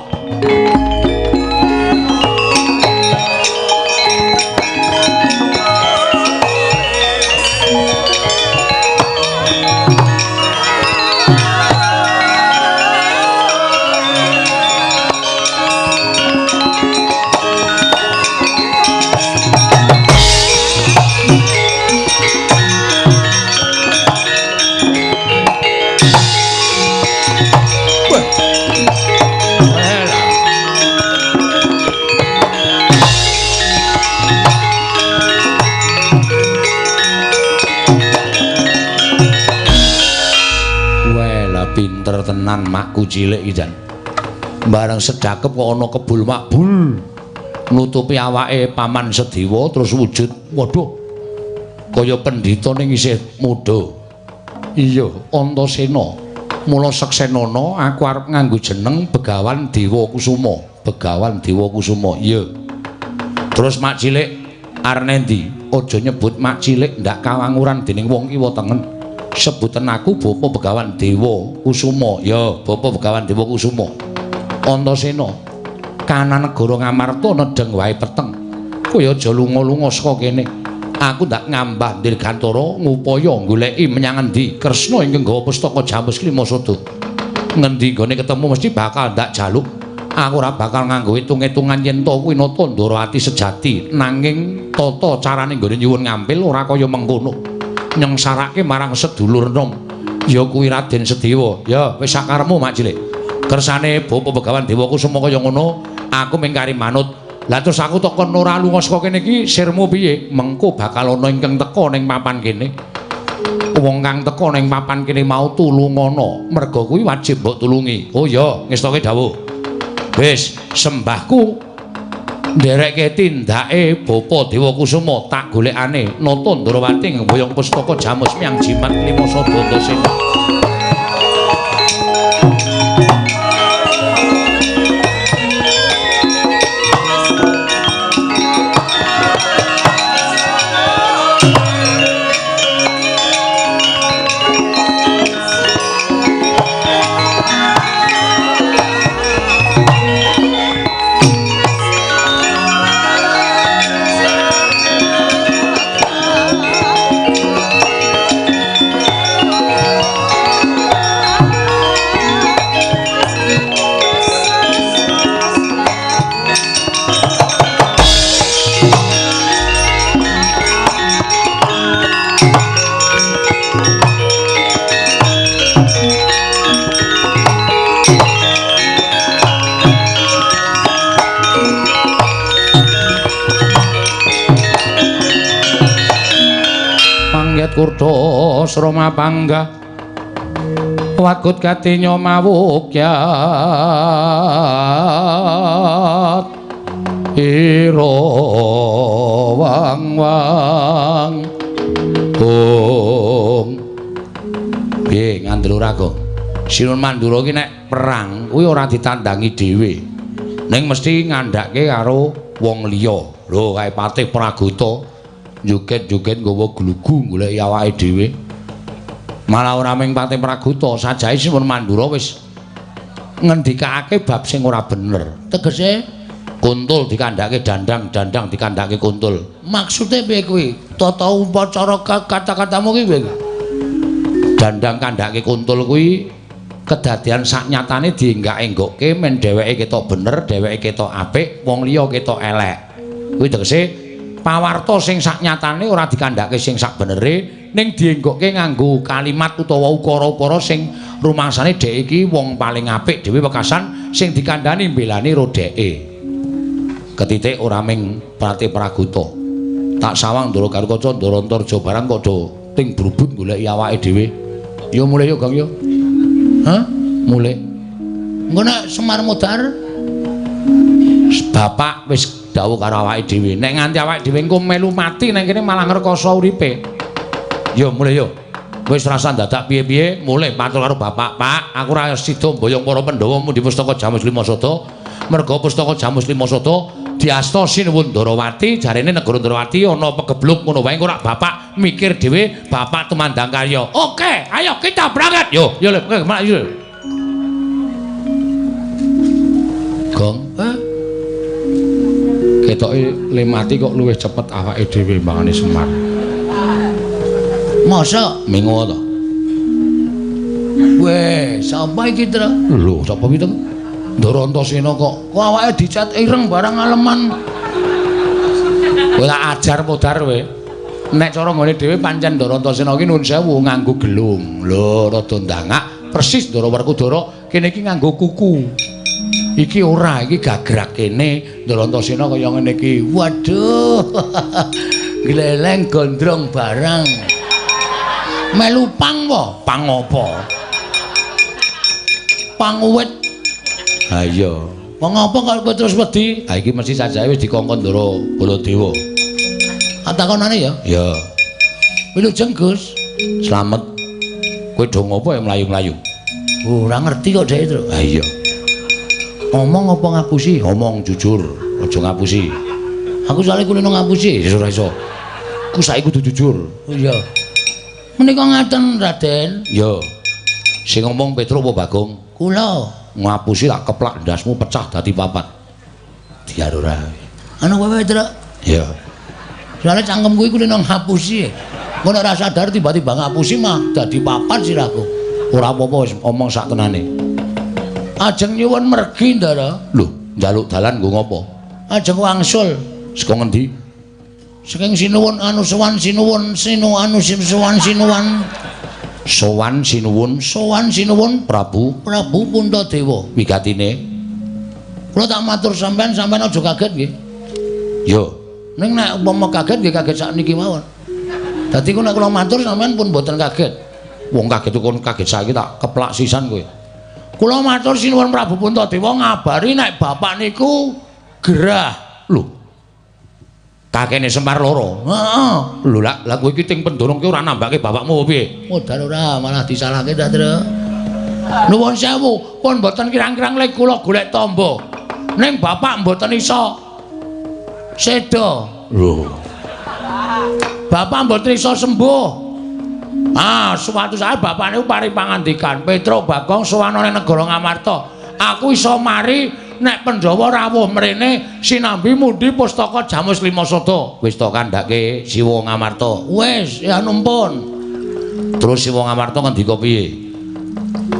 Pinter tenan makku cilik iki jan. Bareng sedakep kok ana kebul makbul. Nutupi awake Paman Sedewa terus wujud. Waduh. Kaya pendhita ning isih muda. Iya, Antasena. Mula seksenana aku arep nganggo jeneng Begawan Dewa Kusuma. Begawan Dewa Kusuma. Iya. Terus mak cilik arep endi? Aja nyebut mak cilik ndak kawanguran dening wong kiwa tengen. Sebutan aku Bapa Begawan Dewa Kusuma. Ya, Bapa Begawan Dewa Kusuma. Antasena. Kanan negara Ngamarta nedeng wae peteng. Kowe aja lunga-lunga saka kene. Aku ndak ngambah dirgantara ngupaya goleki menyang endi Kresna ingkang nggawa pustaka Jamus Lima Sada. Ngendi gone ketemu mesti bakal ndak jaluk. Aku ora bakal nganggo hitung-hitungan yen to kuwi nata Ndrawati sejati, nanging tata carane nggone nyuwun ngampil ora kaya mengkono. Nyengsarake marang sedulur enom ya kuwi Raden Sedewa. Ya wis sakarepmu mak cilik. Kersane Bapa Begawan Dewa Kusuma kaya ngono, aku mengkari manut. Lah terus aku takon ora lunga saka kene iki sirmu piye? Mengko bakal ana ingkang teka ning papan kene. Wong kang teka ning papan kene mau tulungono, merga kuwi wajib mbok tulungi. Oh ya, ngestoke dawuh. Wis sembahku ndereke tindake Bapa Dewa Kusuma tak golekane nata Ndrawati ngboyong pustaka Jamus Miang Jimat Lima Sada Antasena. Kurda Srama Pangga wagut katinya mawukyat ira wang-wang piye ngandel ora kok Sinun Mandura ki nek perang kuwi ora ditandangi dhewe ning mesti ngandhake karo wong liya lho kae Patih Pragata joget-joget nggawa glugu goleki awake dhewe. Malah ora mung Patih Pragata, sajahe Sinun Mandura wis ngendikake bab sing ora bener. Tegese kuntul dikandhake dandang, dandang dikandhake kuntul. Maksude piye kuwi? Tata upacara kata-katamu kuwi piye? Dandang kandhake kuntul kuwi kedadian saknyatane dienggak-enggokke men dheweke ketok bener, dheweke ketok apik, wong liya ketok elek. Kuwi tegese pawarta sing saknyatane ora dikandhake sing sakbenere ning dienggokke nganggo kalimat utawa ukara-ukara sing rumangsane dhek iki wong paling apik dhewe wekasan sing dikandhani mbelani ro dheke. Ketitik ora ming Prate Praguta. Tak sawang Ndara Garukaca Ndara Antarja barang kok do ting brubut goleki awake dhewe. Ya mulai yo Gang yo. Hah? Mulai. Engko nek Semar Modar bapak wis dawuh karo awake dhewe nek nganti awake dhewe engko melu mati nang kene malah ngrekoso uripe. Yo mulai yo. Wis rasa dadak piye-piye mulai matur karo bapak, Pak, aku ora sida mboyong para Pandhawa di Pustaka Jamus Limasada. Merga Pustaka Jamus Limasada diasta Sinuwun Ndarawati, jarene negara Ndarawati ana pegebluk ngono wae ora bapak mikir dhewe, bapak tumandang karya. Oke, ayo kita berangkat. Yo, yo yo. Gong, ketoke le mati kok luwih cepet awake dhewe mbangane Semar. Masa mengo to? Weh, sapa iki, Tru? Lho, sapa iki, Tru? Ndara Antasena kok awake dicat ireng barang aleman. Kowe tak ajar Modar kowe. Nek cara nggone dhewe pancen Ndara Antasena iki nuwun sewu nganggo gelung. Lho, rada ndangak persis Ndara Werkudara kene iki nganggo kuku. Iki ora, iki gagrak kene Ndara Antasena kaya ngene iki. Waduh. Gleleng gondrong barang. Melu pang apa? Pang apa? Panguwit. Ha iya. Wong apa kok terus wedi? Ha iki mesti sajae wis dikongkon Ndara Baladewa. Atakonane ya? Ya. Wilujeng Gus. Slamet. Kowe do ngopo ya mlayu-mlayu? Ora ngerti kok dhek, Tru. Ha iya. Omong apa ngapusi? Omong jujur, aja ngapusi. Aku soalnya kulino ngapusi, ya ora iso. Ku saiki kudu jujur. Oh iya. Menika ngaten, Raden. Ya. Sing ngomong Petruk apa Bagong? Kula. Ngapusi tak keplak ndasmu pecah dadi papat. Diar ora. Ana kowe, Truk? Ya. Soale cangkemku iku kulino ngapusi. Ngono ora sadar tiba-tiba ngapusi mah dadi papat sirahku. Ora apa-apa wis omong sak tenane. Ajeng nyuwun mergi, Ndara. Lho, njaluk dalan nggo ngopo? Ajeng wangsul. Saka ngendi? Saking Sinuwun anu sowan Sinuwun, Sinu anu sowan Sinuwun. Sowan Sinuwun Prabu Puntadewa. Wigatine. Kula tak matur sampean aja kaget nggih. Yo. Ning nek umpama kaget nggih kaget sakniki mawon. Dadi kula matur sampean pun mboten kaget. Wong kaget kon kaget saiki tak keplak sisan kowe. Kula matur Sinuwun Prabu Puntadewa ngabari nek bapak niku gerah. Lho. Kakene Semar loro. Heeh. Lho lak kowe iki ting pendurung ki ora nambake bapakmu piye? Modal ora malah disalahke ta, Tru. Nuwun sewu, pun mboten kirang-kirang lek kula golek tamba. Ning bapak mboten iso seda. Lho. Bapak mboten iso sembuh. Suwatu sae bapak niku pari pangandikan, Petruk Bagong sowan ning negara Ngamarta. Aku iso mari nek Pandhawa rawuh mrene sinambi mundhi Pustaka Jamus Limasada. Wis to kandhake Siwa Ngamarta. Wis, ya numpun. Terus Siwa Ngamarta ngendika piye?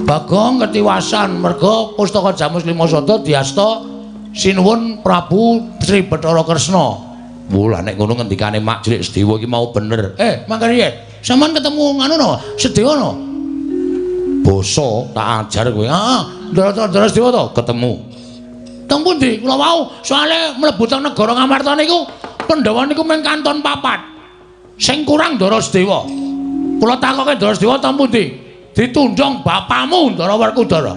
Bagong ketiwasan merga Pustaka Jamus Limasada diasta Sinuwun Prabu Sri Bathara Kresna. Lah nek ngono ngendikane Mak Jlik Sedewa iki mau bener. Mangkane sampean ketemu nganu no, Sedewa no. Basa tak ajar kowe. Heeh, Ndara Sedewa to ketemu. Teng pundi? Kula wau soalé mlebu teng negara Ngamarta niku Pandhawa niku mung kanton papat. Sing kurang Ndara Sedewa. Kula takoke Ndara Sedewa teng pundi? Ditundhong bapakmu Ndara Werkudara.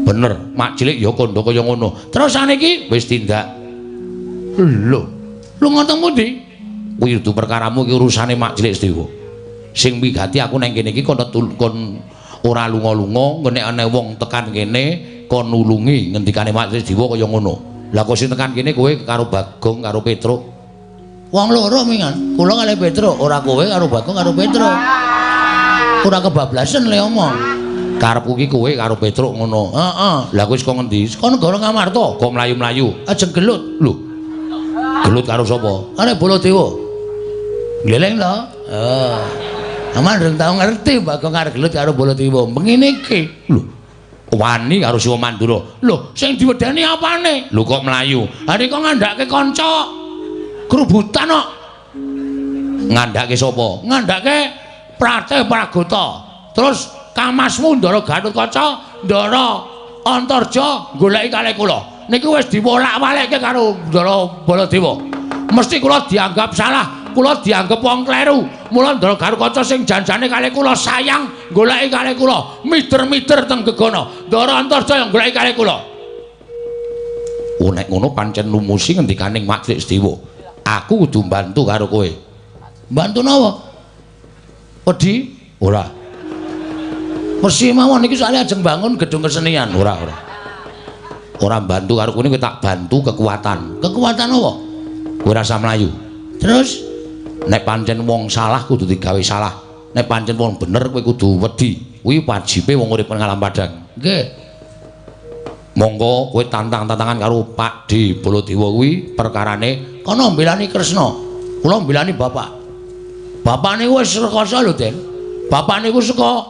Bener, Mak Cilik ya kandha kaya ngono. Terus saniki wis tindak. Lho, lunga teng pundi? Kuwi kudu perkaramu iki urusane Mak Cilik Sedewa. Sing wigati aku nang kene iki kon ora lunga-lunga, nek ana wong tekan kene kon nulungi ngendikane Mak Cilik Sedewa kaya ngono. Lah kok sing tekan kene kowe karo Bagong karo Petruk. Wong loro mingan. Kula kalih Petruk, ora kowe karo Bagong karo Petruk. Ora kebablasan le omong. Karepku iki kowe karo Petruk ngono. Heeh. Lah kowe saka ngendi? Saka negara Ngamarta. Kok mlayu-mlayu? Ajeng gelut. Lho. Gelut karo sapa? Karo Baladewa. Gleleng to? Heeh. Aman reng tau ngerti Bagong arep gelut karo Baladewa. Mengene iki. Lho. Wani karo Siwa Mandura. Lho, sing diwedeni apane? Lho kok mlayu? Hari kok ngandhake kanca. Kerubutan kok. Ngandhake sapa? Ngandhake Prate Pragota. Terus kamasmu Ndara Gatotkaca, Ndara Antarja goleki kalih kula. Niki wis diwolak-walikke karo Ndara Baladewa. Mesti kula dianggap salah, kula dianggap wong kleru. Mula Ndara Gatotkaca sing janjane kalih kula sayang goleki kalih kula, mider-mider teng gegana. Ndara Antarja yang goleki kalih kula. Nek ngono pancen lumusi ngendikaning Mak Trisdewa. Aku kudu bantu karo kowe. Bantu napa? Wedi? Ora. Mesti mawon iki soalnya ajeng bangun gedung kesenian. Ora. Ora bantu karo kowe kowe tak bantu kekuatan. Kekuatan apa? Kowe rasa mlayu. Terus nek pancen wong salah kudu digawe salah. Nek pancen wong bener kowe kudu wedi. Kuwi wajibe wong urip nang alam padang. Nggih. Monggo kowe tantang-tantangan karo Pak D Baladewa kuwi perkarane kana mbelani Kresna. Kula mbelani bapak. Bapak niku wis rekoso lho, Den. Bapak niku saka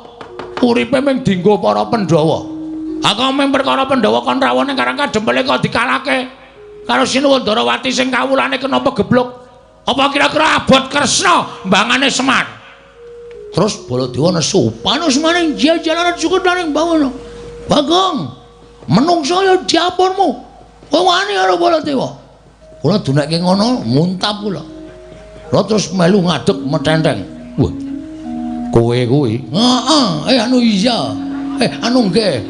uripe mung dienggo para Pandhawa. Aku mung perkara Pandhawa kon rawuh ning Karang Kadempel kok dikalahke karo Sinuwandarawati sing kawulane kena pegebluk. Apa kira-kira abot Kresna mbangane Semar? Terus Baladewa nesu, "Panos maning jajaran cukup laring bawono. Bagong, menungso ya diapunmu. Kowe wani karo Baladewa." Kula dunekke ngono, muntap kula. Lha terus melu ngadeg metenteng. Wah. Kowe kuwi? Heeh, anu iya. Anu nggih.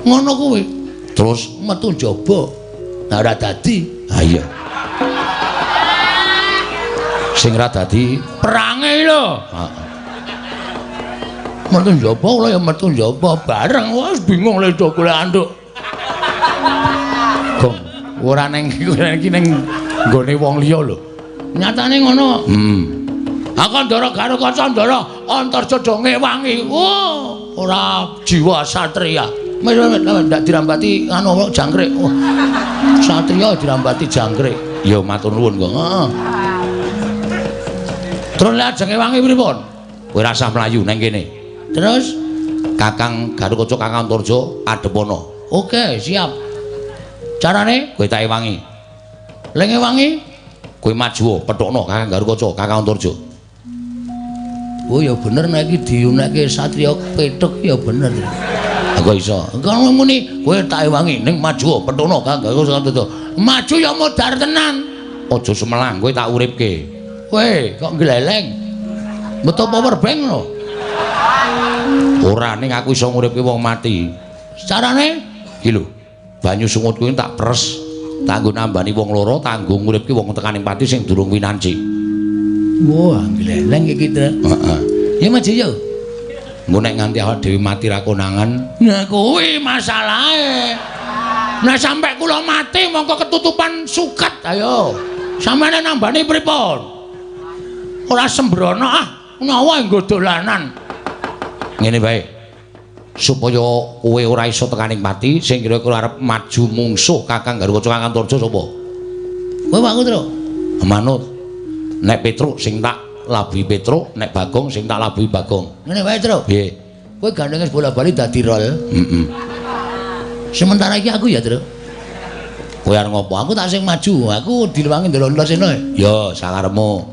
Ngono kuwi. Terus metu njaba. Ora dadi. Ha iya. Sing ra dadi perange lho. Heeh. Metu njaba kula ya metu njaba bareng. Wes bingung le do golek anduk. Gong, ora ning iki ning nggone wong liya lho. Nyatane ngono. Aku Ndara Gatotkaca, Ndara Antarja do ngewangi. Oh, ora jiwa satria. Ndak dirambati anu jangkrik. Oh, satria dirambati jangkrik. Ya matur nuwun kok. Heeh. Terus lajeng ngewangi pripun? Kowe rasah mlayu nang kene. Terus Kakang Gatotkaca, Kakang Antarja adepana. Oke, siap. Carane kowe tak ewangi. Lek ngewangi kowe maju petukno Kakang Gatotkaca, Kakang Antarja. Oh ya bener nek iki diunekke satriya petuk ya bener. Aku iso. Engko muni kowe tak ewangi ning maju petukno Kakang Gatotkaca. Maju ya modar tenan. Aja semelang kowe tak uripke. Kowe kok gleleng. Metu power bank lho. Ora ning aku iso nguripke wong mati. Carane iki lho. Banyu sungut kuwi tak peres. Tak nggo nambani wong loro, tak nggo nguripke wong tekaning pati sing durung winanci. Wah, gleleng iki to. Heeh. Ya maju yo. Engko nek nganti awak dhewe mati ra konangan. Nah kuwi masalahe. Nah sampe kula mati mongko ketutupan suket. Ayo. Sampeyan nambani pripun? Ora sembrono nyawa nggo dolanan. Ngene bae. Supaya kowe ora iso tekaning pati sing kira-kira arep maju mungsuh Kakang Gatotkaca, Kakang Antarja sapa? Kowe aku tru. Manut. Nek Petruk sing tak labuhi Petruk, nek Bagong sing tak labuhi Bagong. Ngene wae, Tru. Nggih. Kowe gandenge bola-bali dadi rol. Heeh. Sementara iki aku ya, Tru. Kowe arep ngopo? Aku tak sing maju. Aku diluwangi ndelok-ndelok sene. Ya, sakarepmu.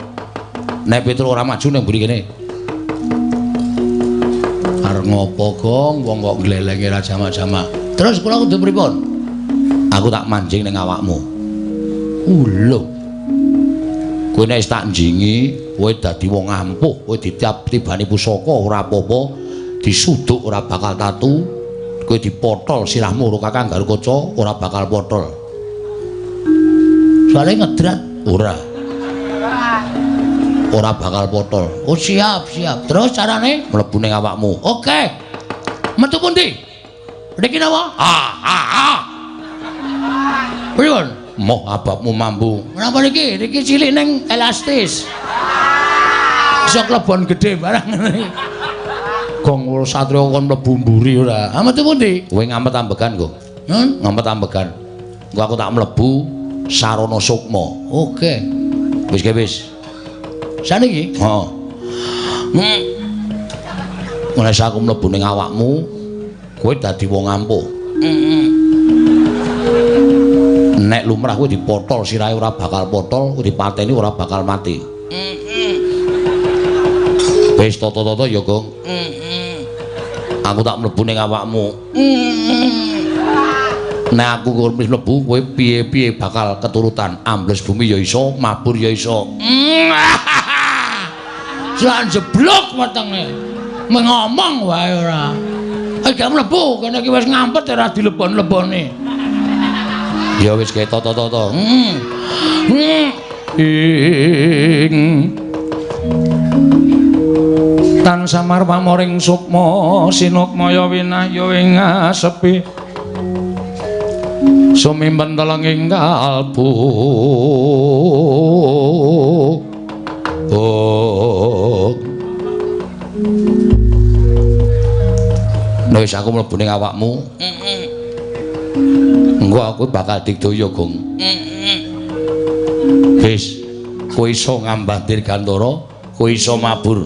Nek Petruk ora maju ning mburi kene. Arep ngopo, Gong? Wong kok glelenge ra jamak-jamak. Terus kula kudu pripun? Aku tak manjing ning awakmu. Lho. Kowe nek tak njingi, kowe dadi wong ampuh, kowe ditibani pusaka ora apa-apa, disuduk ora bakal tatu, kowe dipotol sirahmu karo Kakang Gatotkaca ora bakal potol. Soale ngedrat ora. Ora bakal potol. Oh siap. Terus carane mlebu ning awakmu. Oke. Metu pundi? Mriki napa? Pripun? Moh ababmu mambu. Menapa niki? Niki cilik ning elastis. Iso klebon gedhe barang ngene. Gong satriya kon mlebu mburi ora. Metu pundi? Kowe ngampet ambegan, Gong. Ngampet ambegan. Engko aku tak mlebu sarana sukma. Oke. Wis ge wis. Saniki? Heeh. Mulai aku mlebu ning awakmu, kowe dadi wong ampuh. Nek lumrah kuwi dipotol sirahe ora bakal potol, dipateni ora bakal mati. Wis toto-toto ya, Gong. Aku tak mlebu ning awakmu. Nek aku wis mlebu kowe piye-piye bakal keturutan ambles bumi ya iso, mabur ya iso. Lan jeblok wetenge. Ngomong wae ora. Gak mlebu kene iki wis ngampet ora dilebon-lebone. Ya wis ge toto-toto. Tan samar pamoring sukma sinukmaya winahya ing asepi sumimpen telenging kalbu wis aku mlebu ning awakmu engko aku bakal digdaya Gong wis kowe iso ngambah dirgantara kowe iso mabur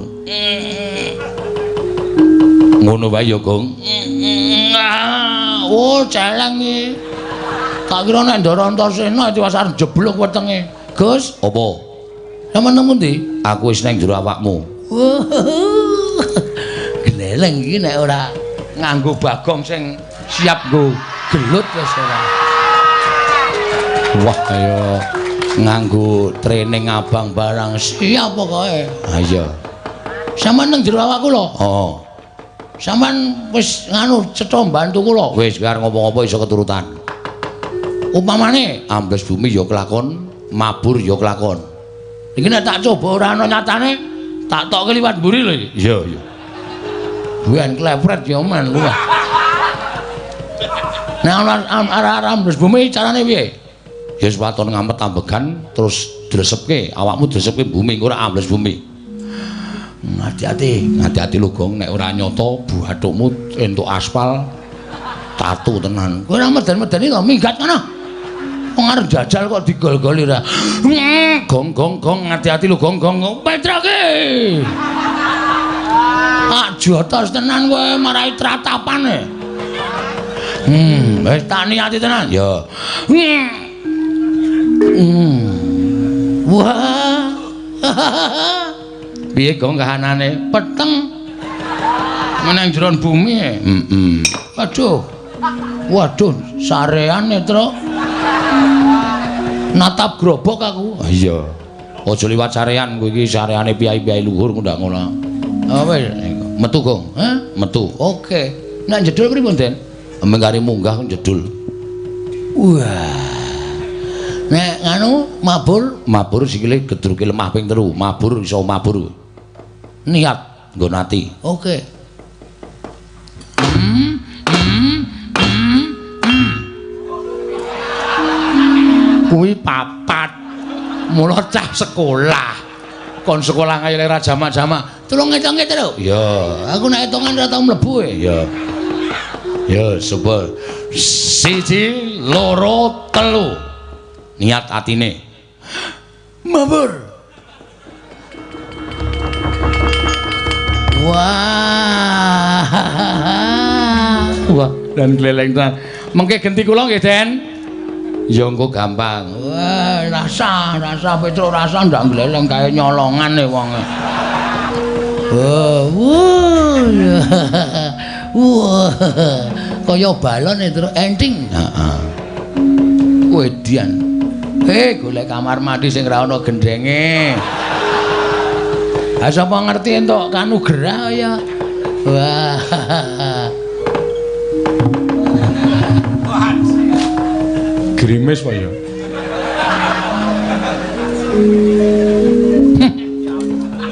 ngono wae ya, Gong. Oh, celeng iki. Tak kira nek Ndara Antasena iki wis arep jeblok wetenge. Gus, apa? Sampeyan nang pundi? Aku wis nang jero awakmu. Gleleng iki nek ora nganggo bagong sing siap nggo gelut wis ora. Wah, kaya nganggo training abang barang siap pokoke. Ha iya. Sampeyan nang jero awakku lho. Oh. Sampeyan wis nganu cetha mbantu kula. Wis biar ngomong apa iso keturutan. Upamane ambles bumi ya kelakon, mabur ya kelakon. Iki nek tak coba ora ana nyatane, tak tokke liwat mburi lho iki. Iya, iya. Buan klepret ya men lu. Nek ana ambles bumi carane piye? Ya wis waton ngampet ambegan terus dresepke, awakmu dresepke bumi ora ambles bumi. Hati-hati, hati-hati lho Gong, nek ora nyata buhathukmu entuk aspal tatu tenan. Kowe ora meden-medeni to minggat ngono. Wong arep jajal kok digol-goli ra. Gong, hati-hati lho Gong. Petroke. Ah jotos tenan kowe marai tratapane. Wis tak niati tenan. Ya. Wah. Piye Gong kahanane? Peteng. Meneng jeron bumi. Waduh, sarean Netro. Natap grobok aku. Iya. Aja liwat sarean kowe iki sareane piyai-piyai luhur ndak ngono. Apa metu Gong? Hah? Metu. Oke. Nek jedul pripun, Den? Mengkari munggah jedul. Wah. Nek nganu mabur sikile gedruke lemah ping 3. Mabur iso mabur. Niat nggo nati. Oke. Kuwi papat. Mula cah sekolah. Kon sekolah kaya ora jamak-jamak. Tulung ngitung-ngitung lho. Iya, aku nek hitungan ora tau mlebu e. Iya. Ya, coba 1 2 3. Niat atine. Mabur. Wah. Wah, dan gleleng tenan. Mengke genti kula nggih, Den. Ya engko gampang. Wah, rasa Petro rasa ndak gleleng kaya nyolongan e wong. Wah. Kaya balon terus enting. Heeh. Wedian. Golek kamar mandi sing ra ana gendenge. Ha sapa ngerti entuk kanugrah ya. Wah. Grimis wae ya.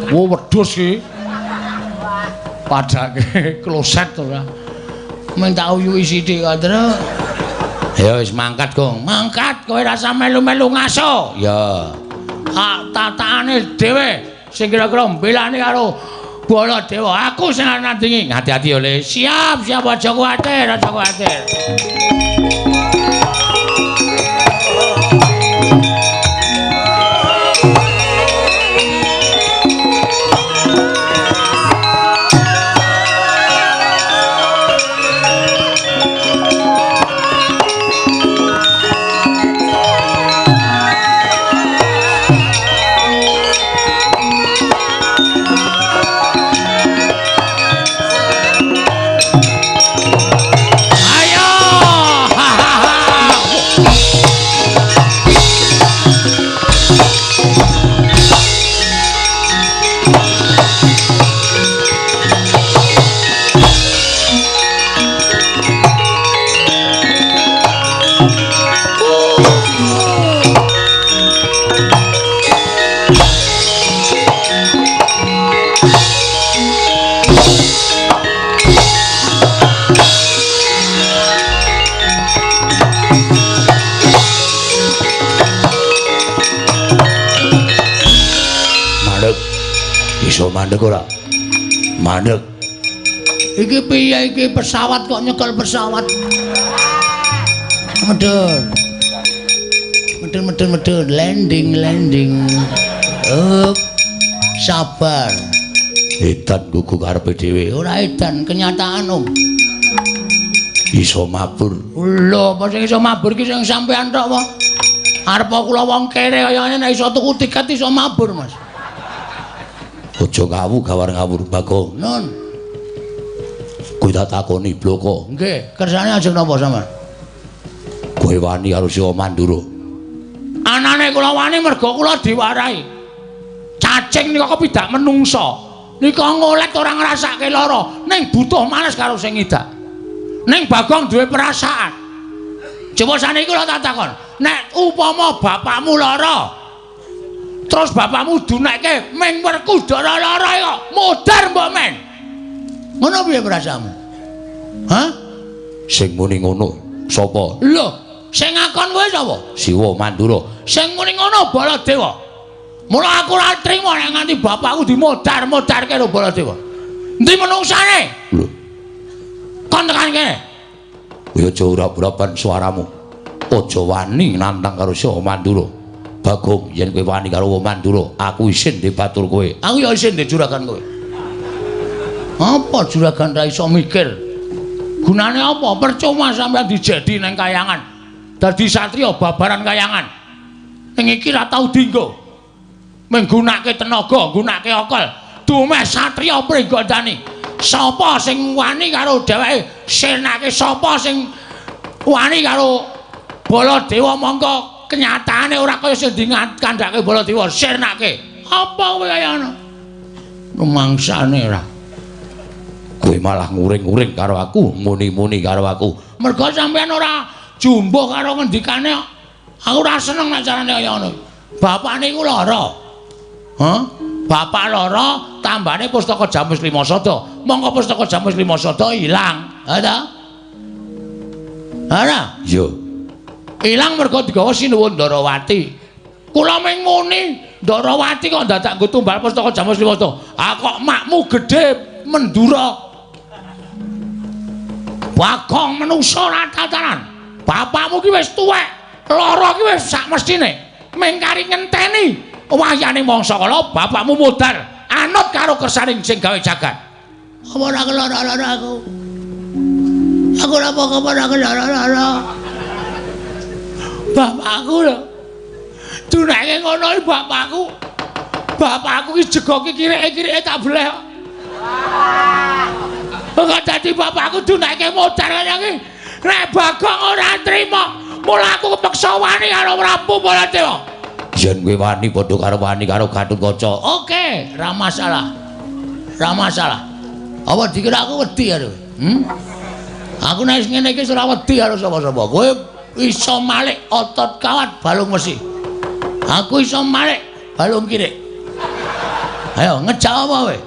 Wo wedhus iki. Padake kloset ora. Men tak uyuhi sithik kok, Tru. Ya wis mangkat, Gong. Mangkat kowe rasa melu-melu ngaso. Ya. Tatakane dhewe sing kira-kira mbelani karo Baladewa. Aku sing nandingi. Hati-hati oleh. Siap aja kuwatir, aja kuwatir. Iso mandek ora? Mandek. Iki piye iki pesawat kok nyekel pesawat? Medun. Medun, landing. Sabar. Edan gugu karepe dhewe. Ora edan, kenyataan Om. Iso mabur. Lho, apa sing iso mabur ki sing sampean tok wae. Arep kula wong kere kaya ngene nek iso tuku tiket iso mabur, Mas. Aja gawar-ngawur Bagong. Nun. Kowe tak takoni bloko. Nggih, kersane ajeng napa sampean? Kowe wani karo Siwa Mandura. Anane kula wani mergo kula diwarai. Cacing nika kepidak menungso. Nika ngolet ora ngrasake lara, ning butuh males karo sing ngidak. Ning Bagong duwe perasaan. Coba saniki kula tak takon, nek upama bapakmu lara, terus bapakmu dunekke ming Werkudara lara kok modar mbok men. Ngono piye perasaanmu? Hah? Sing muni ngono sapa? Lho, sing ngakon kowe sapa? Siwa Mandura. Sing muni ngono Baladewa. Mula aku ora trima nek nganti bapakku dimodar-modarke karo Baladewa. Endi menungsane? Lho. Kon tekan kene. Kowe aja urap-urapan suaramu. Aja wani nantang karo Siwa Mandura. Bagong, yen kowe wani karo Mandura, aku isin dibatur kowe. Aku ya isin di juragan kowe. Apa juragan ra iso mikir? Gunane apa? Percuma sampean dijedi nang kayangan. Dadi satriya babaran kayangan. Ning iki ra tau dienggo. Menggunake tenaga, gunake akal. Dumeh satriya pringgandani. Sapa sing wani karo dheweke senake, sapa sing wani karo Baladewa mongko kenyataane ora kaya sing dikandhake Baladewa senake. Apa kowe kaya ngono? Rumangsane ora. Kowe malah nguring-nguring karo aku, muni-muni karo aku. Mergo sampean ora jumbuh karo ngendikane. Aku ora seneng nek carane kaya ngono. Bapak niku lara. Hah? Bapak lara tambane pustaka Jamus Lima Sada. Monggo pustaka Jamus Lima Sada ilang. Ha ta? Ana? Yo. Ilang mergo digawa Sinuwun Ndarawati. Kula mung muni, Ndarawati kok dadak nggo tumbal pustaka Jamus Lima Sada. Ah kok makmu gedhe Mendura. Bagong menungso ora tataran. Bapakmu ki wis tuwek, lara ki wis sak mestine. Mengkari ngenteni wayane mangsa kala bapakmu modar anut karo kersaning sing gawe jagat. Apa ora kelara-lara aku? Aku ora apa-apa ora kelara-lara. Bapakku lho. Dunake ngono iki bapakku. Bapakku ki jegoke kirike-kirike tak bleh. Kok dadi bapakku dunake modar kaya iki. Nek Bagong ora trima, mula aku kepeksa wani karo Prabu Baladewa. Yen kowe wani padha karo wani karo Gatotkaca. Oke, ora masalah. Ora masalah. Apa dikira aku wedi karo? Aku nek ngene iki ora wedi karo sapa-sapa. Kowe iso malik otot kawat balung mesi. Aku iso malik balung kirik. Ayo ngejak apa kowe?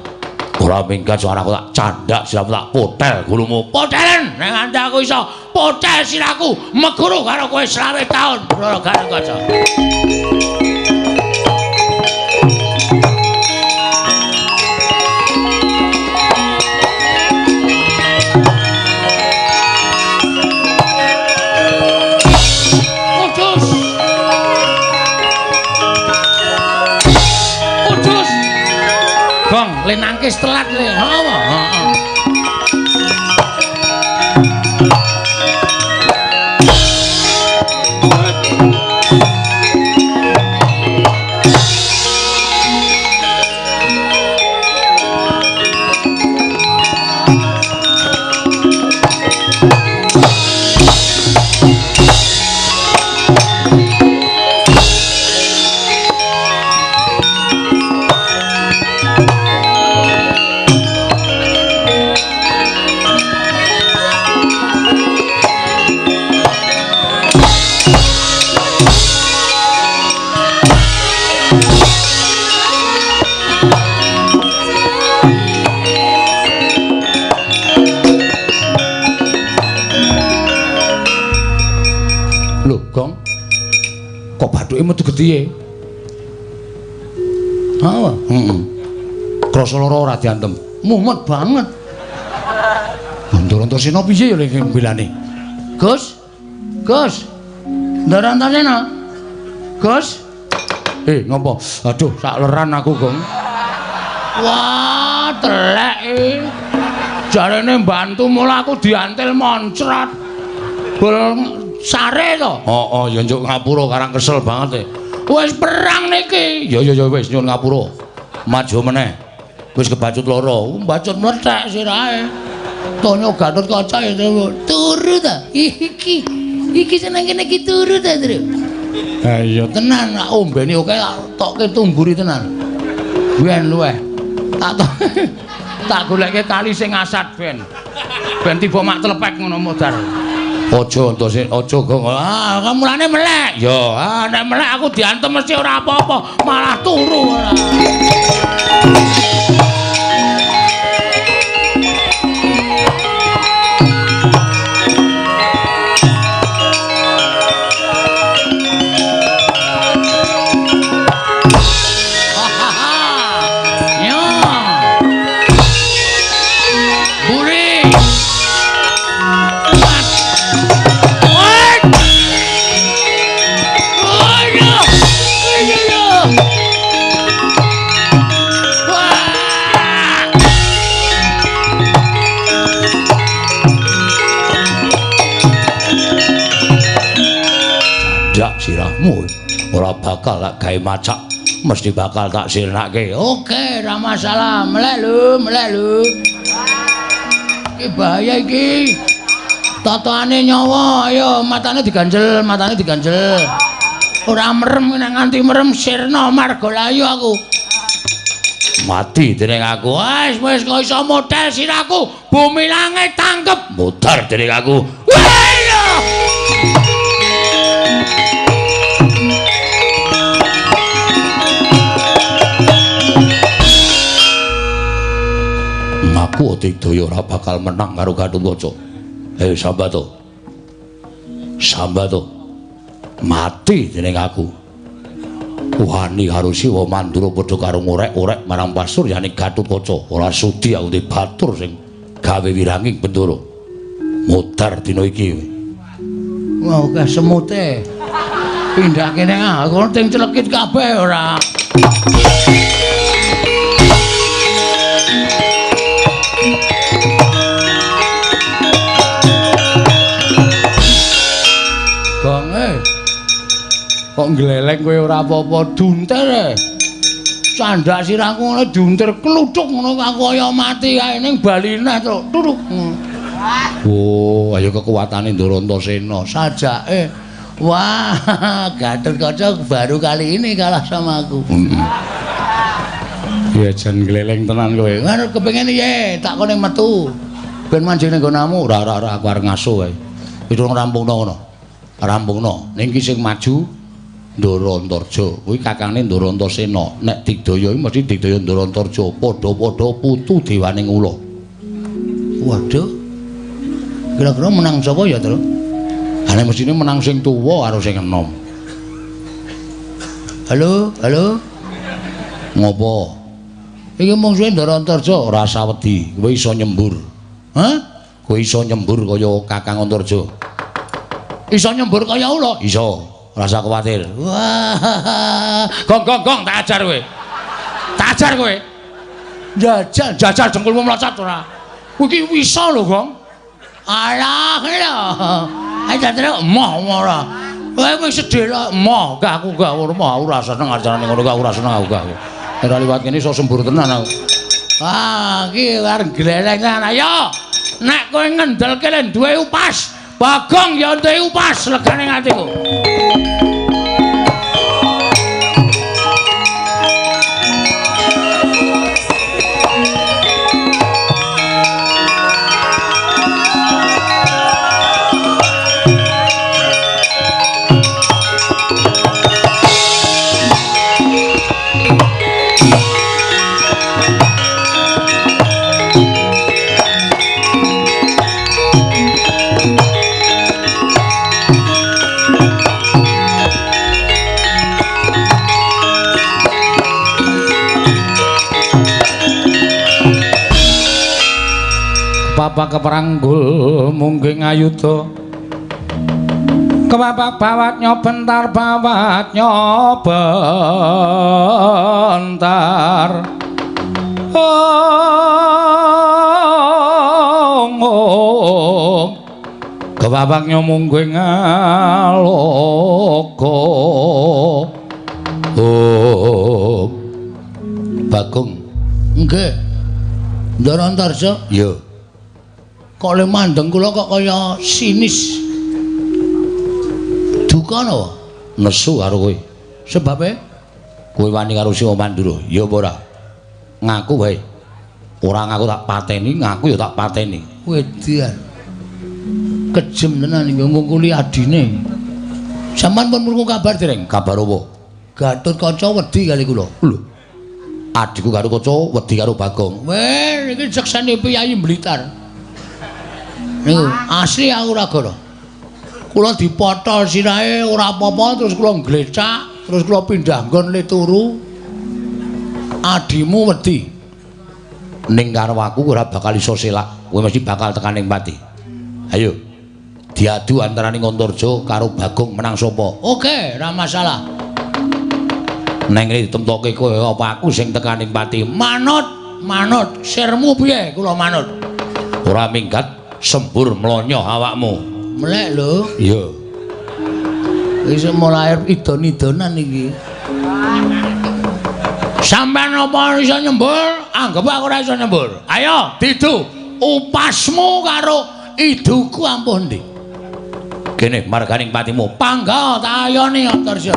Ora minggat suaraku tak candak siramu tak potel gulumu. Potelen nek nganti aku iso potel siraku meguru karo kowe 20 taun Ora Gatotkaca. Le nangkis telat le. Apa? Heeh. Kok bathuke metu gedhiye? Heeh. Krasa lara ora diantem. Mumet banget. Ndara-Antarsena piye ya lek mbelane? Gus. Gus. Ndara-Antarsena. Gus. Ngopo? Aduh, sak leran aku, Gong. Wah, telek jarene mbantu mula aku diantil moncrat. Bol sare to. Oh, ya njuk ngapura karang kesel banget e. Wis perang niki. Ya wis nyuwun ngapura. Maju meneh. Wis kebacut loro. Bacut mlethek sirahe. Tonyo Gatut Kaca ya turu ta. Iki seneng kene iki turu ta, Tru. Ha iya Tenan ombene oke tokke tumburi tenan. Ben luweh. Tak goleke kali sing asat ben. Ben tiba mak telepek ngono modar. Aja Antarsena, aja Gong. Mulane melek. Ya, Nek melek aku diantem mesti ora apa-apa, malah turu ora. Sirahmu ora bakal tak gawe macak, mesti bakal tak sirnake. Oke, ora masalah. Melek lho. Iki bahaya iki. Tatoane nyawa, ayo matane diganjel. Ora merem nek nganti merem sirna margalayu aku. Mati dening aku. Wis kok iso model sirahku. Bumi langit tangkep. Mutar dening aku. Aku Digdaya ora bakal menang karo Gatotkaca. Sambato. Mati dening aku. Wani karo Siwa Mandura padha karo ngorek-orek marang pasuryane Gatotkaca. Ora sudi aku batur sing gawe wiranging Bendara. Mutar dina iki. Wah, akeh semute. Pindah kene aku ting celekit kabeh ora. Kok gleleng kowe ora apa-apa dunter. Candak sirahku ngono dunter kluthuk ngono aku kaya mati kae ning bali neh to. Turuk. Oh, ayo kekuatane Ndara-Antarsena Sajake. Wah, Gatotkaca baru kali ini kalah sama aku. Ya jan gleleng tenan kowe. Ngono kepengin ye, tak kene metu. Ben manjing ning nggonamu. Ora aku arep ngaso wae. Itu rampungno ngono. Rampungno. Ning ki sing maju Ndara-Antarja kuwi kakange Ndara-Antarsena. Nek Digdaya iki mesti Digdaya Ndara-Antarja padha-padha putu dewaning ula. Waduh. Kira-kira menang sapa ya, Tru? Ane mestine menang sing tuwa karo sing enom. Halo. Ngopo? Iki mungsuhe Ndara-Antarja ora usah wedi, kowe iso nyembur. Hah? Kowe iso nyembur kaya Kakang Antarja. Iso nyembur kaya ula? Iso. Ora usah kuwatir. Wah. Gong, tak ajar kowe. Jajal jengkulmu mlocot ora. Kuwi bisa lho, Gong. Alah, lho. Ayo jare emoh ora. Kowe wis sedhela emoh, gak aku gak ora seneng ajarane ngono gak ora seneng aku gak. Ora liwat kene iso sembur tenan aku. Iki arep gleleng tenan. Ayo. Nek kowe ngendelke le duwe upas, Bagong ya duwe upas legane atiku. kebapak keperanggul mungging ayuda kebapak bawat nyobentar bawat nyobentar kebapak nyomungging aloko Bagong nggih Ndara Antarja iya kok le mandeng kula kok kaya sinis duka napa nesu karo kowe sebabe kowe wani karo Sima Mandura ya apa ora ngaku wae ora ngaku tak pateni ngaku ya tak pateni wedian kejem tenan iki ngungkuli adine sampean pun murung kabar dereng kabar apa Gatotkaca wedi kali kula lho adikku karo kaca wedi karo Bagong weh iki jeksane piyayi Blitar niku asli aku ora goro kula dipotol sirahe ora apa-apa terus kula nglecak terus kula pindah nggon le turu adimu wedi ning karo aku ora bakal iso selak kowe mesti bakal tekan ning pati ayo diadu antaraning Antarja karo Bagong menang sapa oke ora masalah neng iki ditemtoke kowe apa aku sing tekan ning pati manut sirmu piye kula manut ora minggat sembur mlonyo awakmu melek lho iya iso mulai idon-idonan iki sampean apa iso nyembur anggap aku ora iso nyembur ayo didu upasmu karo iduku ampun ndi kene marganing patimu pangga tak ayoni Antarja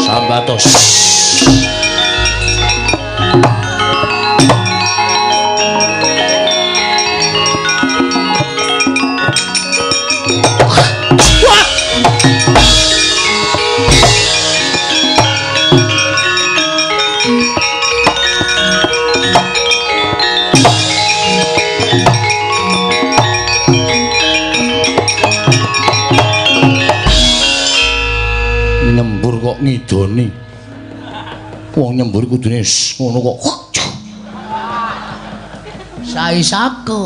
Sambatos nyembur kok ngidoni wong nyembur kudune ngono kok saisaku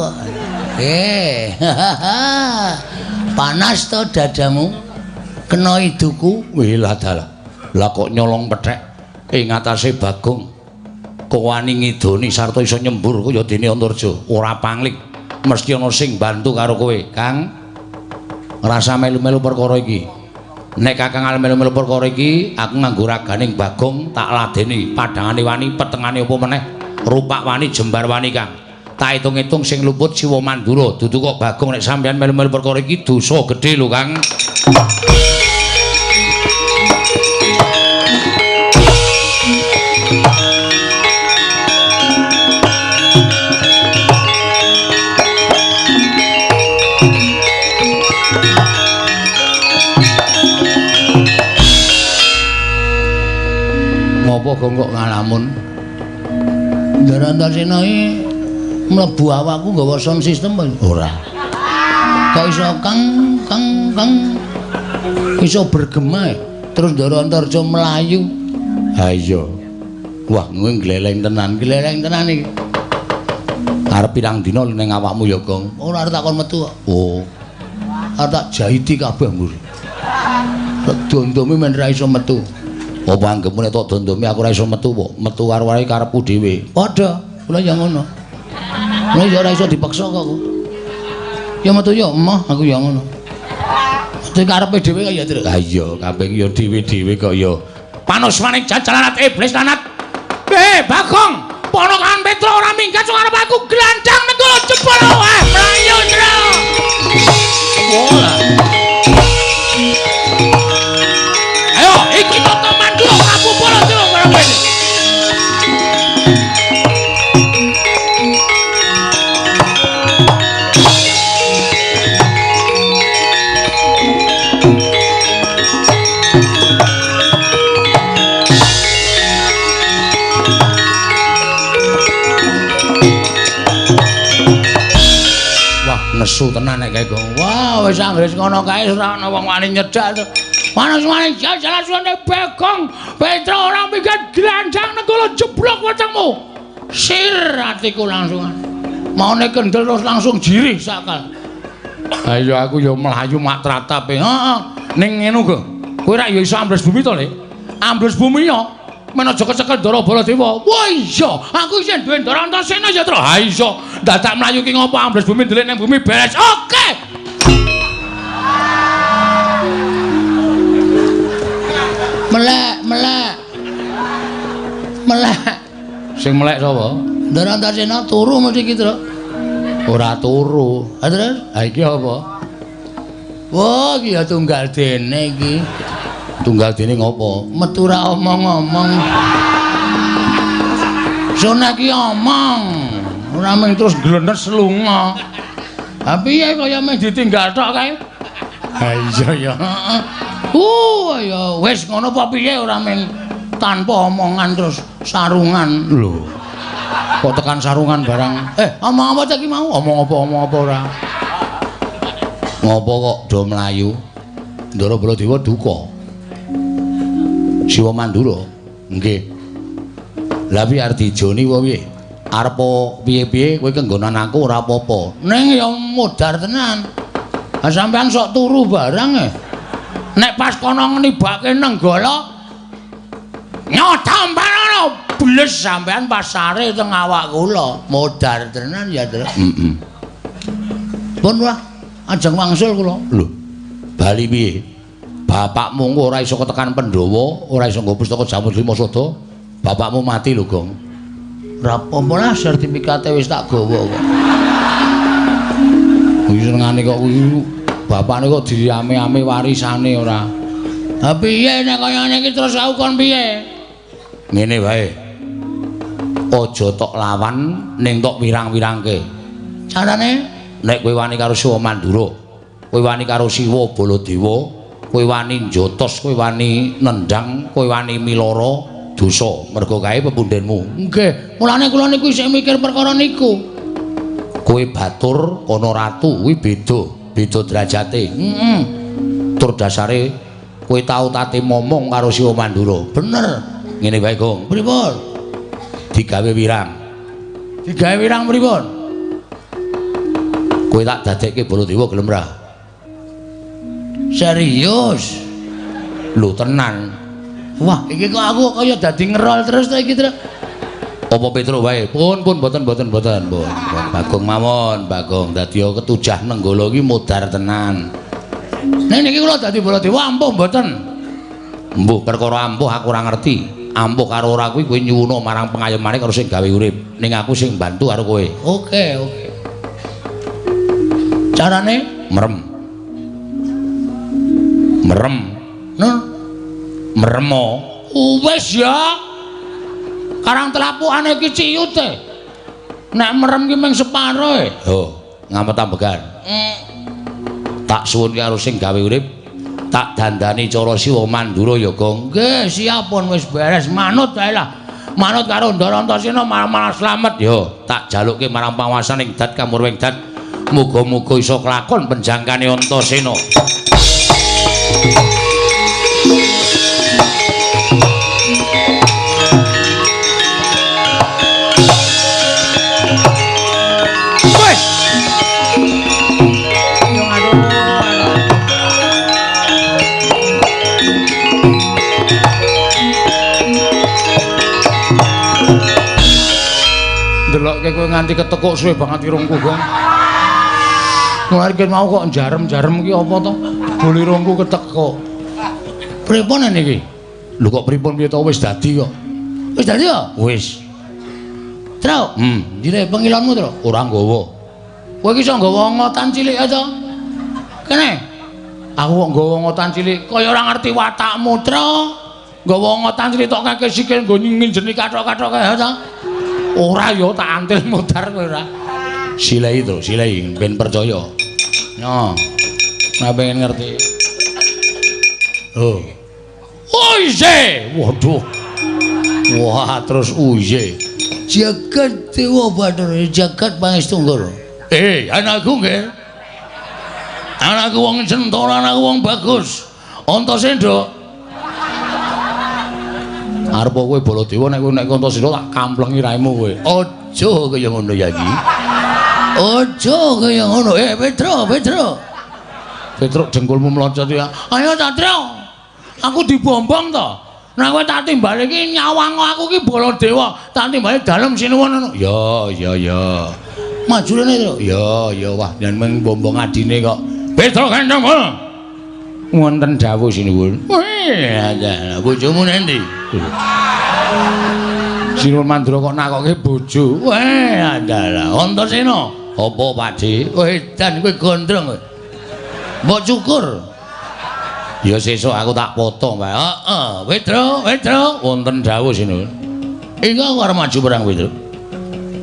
panas to dadamu kena iduku wih lah dalah lah kok nyolong pethek ing atase Bagong kok wani ngidoni sarta iso nyembur kaya dene Antarja ora pangling mesti ana sing bantu karo kowe Kang ngrasa melu-melu perkara iki nek Kakang melu-melu perkara iki aku nganggo raganing Bagong tak ladeni padhangane wani petengane apa meneh rupak wani jembar wani Kang tak hitung-hitung sing luput Siwa Mandura dudu kok Bagong nek sampeyan melu-melu perkara iki dosa gedhe lho Kang ngopo kok ngalamun Ndara Antarsena iki mlebu awakku nggawa sound system ora kok iso kang iso bergema terus Ndara Antarja melayu ha iya wah kowe gleleng tenan iki arep pirang dina ning awakmu ya Gong ora arep takon metu kok oh arep tak jahiti kabeh mburi dondome men ra iso metu apa anggepmu nek tok dondomi aku ora iso metu kok metu karo wae karepku dhewe padha kula ya ngono nek ya ora iso dipaksa kok ya metu ya emoh aku ya ngono dhewe karepe dhewe kaya terus ha iya kabeh ya dhewe-dhewe kok ya panusmaning jajalanat iblis lanat Bagong ponokan Petro ora minggat sing arep aku glandang mentolo jebol mlayu jero nesu tenan nek kae Gong. Wah, wis anggris ngono kae ora ana wong wani nyedak to. Manas-manas jalan suwane Bagong. Petro ora mikir glandang negara jeblok wetengmu. Sir atiku langsung. Maune kendel terus langsung jirih sakal. Ha iya aku ya mlayu mak tratape. Heeh. Ning ngene go. Kowe ra ya iso ambles bumi to, Le? Ambles bumi ya. Men aja kecekel Ndara Baladewa. Wah iya, aku isih duwe Ndara Antasena ya, Tru. Ha iso. Dadak mlayu ki ngopo ambles bumi ndelik ning bumi beres. Oke. Melek. Sing melek sapa? Ndara Antasena turu mesti ki, Tru. Ora turu. Ha terus? Ha iki apa? Wah, iki ya tunggal dene iki. Tunggal dene ngopo? Metu ra omong-omong. Sone iki omong. Ora mung terus glenes lunga. Ha piye kaya meh ditinggal tok kae? Ha iya ya. Ya wis ngono apa piye ora mung tanpa omongan terus sarungan. Lho. Kok tekan sarungan barang. Omong apa cek iki mau? Omong apa ora? Ngopo kok do mlayu? Ndara Baladewa duka. Siwa Mandura. Nggih. Lah piye arep dijoni wae piye? Arep piye-piye kowe kenggonan aku ora apa-apa. Ning ya modar tenan. Ha sampean sok turu barang Nek pas kono nibake nenggala nyotampan bles sampean pas sare teng awak kula. Modar tenan ya, Tru. Heeh. Pun wah, ajeng wangsul kula. Lho. Bali piye? Bapakmu ora iso ketekan Pandhawa, ora iso nggo pustaka Jamus Lima Sada. Bapakmu mati lho, Gong. Ora apa-apa lah sertifikate wis tak gawa kok. Wis senengane kok kuwi bapakne kok diame-ame warisane ora. Ha piye nek kaya ngene iki terus aku kon piye? Ngene wae. Aja tok lawan ning tok wirang-wirangke. Carane nek kowe wani karo Siwa Mandura, kowe wani karo Siwa Baladewa, kowe wani njotos, kowe wani nendang, kowe wani miloro dosa mergo kae pepundhenmu. Nggih, mulane kula niku isih mikir perkara niku. Kowe batur ana ratu kuwi beda derajate. Heeh. Tur dasare kowe tau tate momong karo Siwa Mandura. Bener. Ngene wae, Gong. Pripun? Digawe wirang. Digawe wirang pripun? Kowe tak dadekke Baladewa gelem ra? Serius? Lho tenan. Wah, iki kok aku kaya dadi ngerol terus ta iki, Tru. Apa Petruk wae? Pun mboten. Bagong mawon, Bagong. Dadi ketujah nenggala iki modar tenan. Nek niki kula dadi Baladewa ampuh mboten? Mbuh perkara ampuh aku ora ngerti. Ampuh karo ora kuwi kowe nyuwuna marang pengayomane karo sing gawe urip. Ning aku sing bantu karo kowe. Oke. Carane merem. Nun. Meremo. Wis ya. Karang telapukane iki ciyute. Nek merem ki mung separo e. Oh, ngamet ambegan. Tak suwun karo sing gawe urip. Tak dandani cara Siwa Mandura ya, Gong. Nggih, siap pun wis beres. Manut wae lah. Manut karo Ndara Antasena malah slamet ya. Tak jalukke marang panguwasaning Dat Kamurweng Dat. Muga-muga iso kelakon penjangkane Antasena. Delokke kowe nganti ketekuk suwe banget irungku, Gong. Mulane mau kok jarem-jarem ki apa to? Boli irungku ketekuk. Pripun niki? Lho kok pripun piye to wis dadi kok. Wis dadi ya? Wis. Tru, dire pengilonmu, Tru. Ora nggawa. Kowe iki iso nggawa ngotan cilik ae to? Kene. Aku kok nggawa ngotan cilik, kaya ora ngerti watakmu, Tru. Nggawa ngotan cilik tok kakek sikil nggo nginjeni kathok-kathok kae to. Ora ya tak antil modar kowe ora. Silai to, silai ben percaya. Yo. Nek pengen ngerti. Oh. Uye. Waduh. Wah, terus uye. Jagat Dewa Bathara, jagat Pangestunggur. Anakku nggih. Anakku wong Centara, anakku wong bagus. Antasena. Arep kowe Baladewa nek Antasena tak kamplengi raimu kowe. Aja kaya ngono ya iki. Aja kaya ngono. Petro. Petro jengkulmu mlocot ya. Ayo Satrio. Aku dibombong to. Nek kowe tak timbali iki nyawang aku iki Baladewa, tak timbali dalem sinuwun ngono. Ya. Maju rene to. Ya wah yen mung bombong adine kok. Petro Gandong. Wonten dawuh sinuwun. Wah, bojomu nendi? Sinuwun Mandura kok nakoke bojo. Wah, adalah Antasena. Apa Pakde? Kowe edan kowe gondrong kowe. Mbok cukur. Ya sesuk aku tak potong wae. Heeh, Petro. Wonten dawuh sinuwun. Iki aku arep maju perang Petro.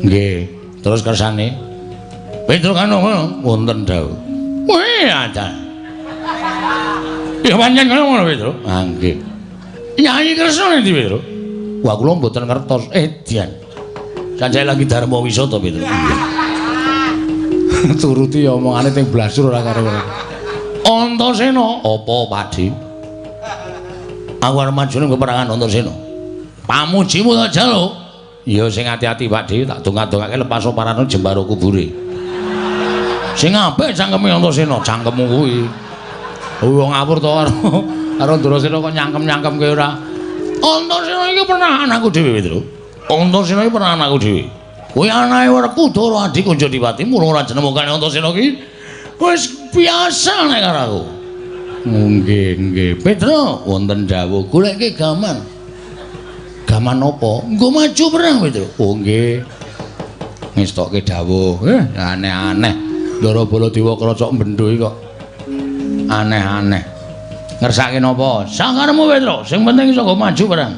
Nggih, terus kersane. Petro kan ngono, wonten dawuh. Wah, ada. Ya pancen ngono Petro. Ah nggih. Nyai Kresna endi Petro? Wah kula mboten ngertos. Edian. Sanjay lagi Dharma Wisata Petro. Turuti omongane teng blasur ora karo-karo. Antasena, apa Pakde? Aku arep majune peperangan Antasena. Pamujimu tak jaluk. Ya sing ati-ati Pakde, tak donga-dongake lepas oparane jembaro kubure. Sing apik cangkeme Antasena, cangkemmu kuwi. Wong ngawur to karo Antasena kok nyangkem-nyangkemke ora. Antasena iki pernah anakku dhewe, Petro. Antasena iki pernah anakku dhewe. Kuwi anake Werkudara adik Kunjadiwati, mula ora jenemokane Antasena iki wis biasa nek karo aku. Nggih. Petro, wonten dawuh goleke gaman. Gaman apa? Nggo maju perang, Petro. Oh nggih. Ngestokke dawuh. Aneh-aneh. Ndara Baladewa krocok mbendho iki kok. Aneh-aneh. Ngersake napa? Sakaremu Petro, sing penting iso nggo maju perang.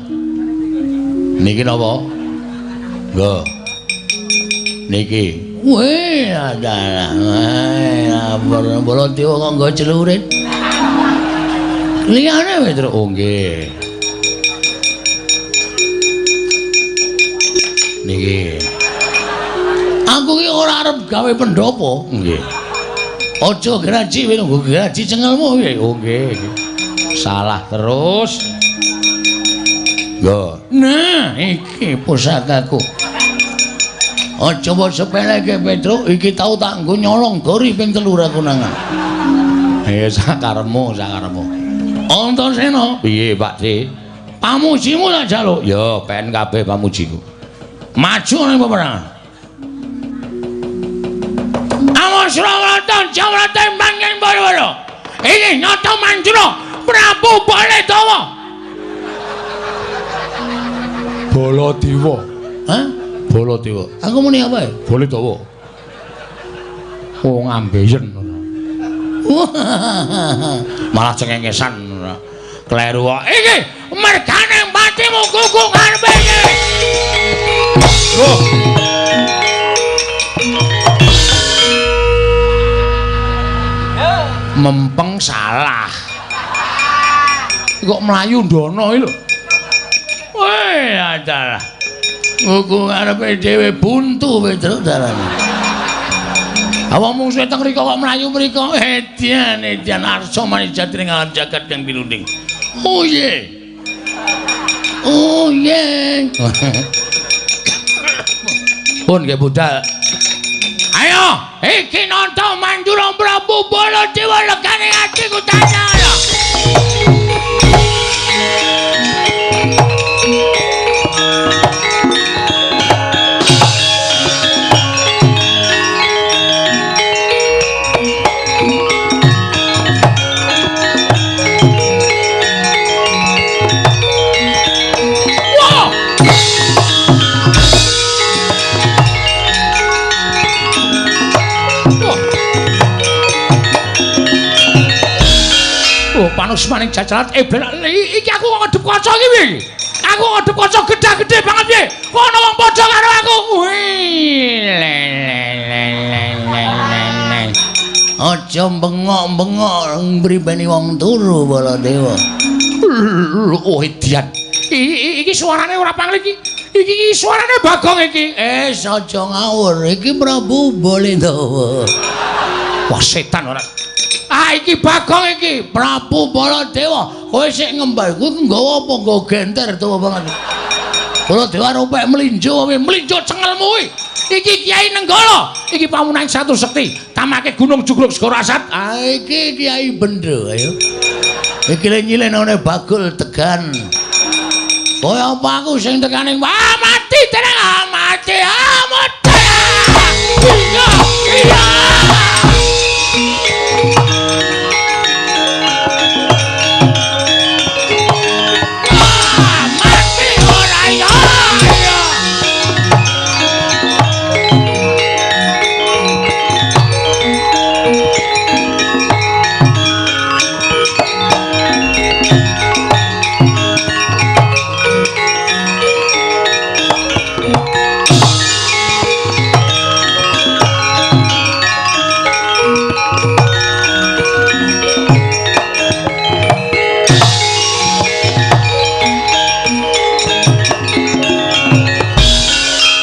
Niki napa? Nggo. Niki. Weh, adalah. Baladewa kok nggo celurit. Liyane Petro. Oh nggih. Niki. Aku ki ora arep gawe pendopo. Nggih. Aja graji kowe nggo graji cengelmu piye? Oh nggih. Salah terus. Nggo. Nah, iki pusakaku. Aja mbok sepeleke Petro, iki tau tak nggo nyolong gori ping 3 aku nang. Sakaremu. Antasena, piye Pakde? Pamujimu tak jaluk. Ya, pen kabeh pamujiku. Maju ning peperangan. Amasrawatan Jawrata manggen Baladewa. Ini nyata Mandura Prabu Baladewa. Baladewa. Hah? Baladewa. Aku muni apa? Baladewa. Wong ambeyen. Malah cengengesan. Kleru kok. Iki mergane matimu gugung arepe iki. Mempeng salah. Kok mlayu ndono iki lho. Weh, adalah. Gugung arepe dhewe buntu Petro dalane. Awak mung suwe teng rika kok mlayu mriko. Edian arsa manijat ning alam jagat kang pinunding. Oh ye. Pun nggih budal. Ayo, iki nonton Mandura Prabu Baladewa legane atiku tanyala. Panus maning jajaran iki aku kok ngedep kaca iki piye? Aku ngedep kaca gedhe-gedhe banget piye? Kok ana wong padha karo aku? Aja bengok-bengok mripeni wong turu Baladewa. Oh edian. Iki suarane ora pangling iki. Iki suarane Bagong iki. Aja ngawur, iki Prabu Baladewa. Wah setan ora. Ah iki Bagong iki, Prabu Baladewa. Kowe sik ngembah iku nggawa apa nggawa genter tuwa banget. Baladewa rupek mlinjo cengelmu kuwi. Iki Kiai Nenggala, iki pamunaing Satu Sekti, tamake Gunung Jugruk Segara Asat. Ah iki Kiai Bendro ayo. Iki le nyilenane Bagul Tegan. Kaya apa aku sing tekaning mati tenang mati mati. Iya iya. Mati ora ya.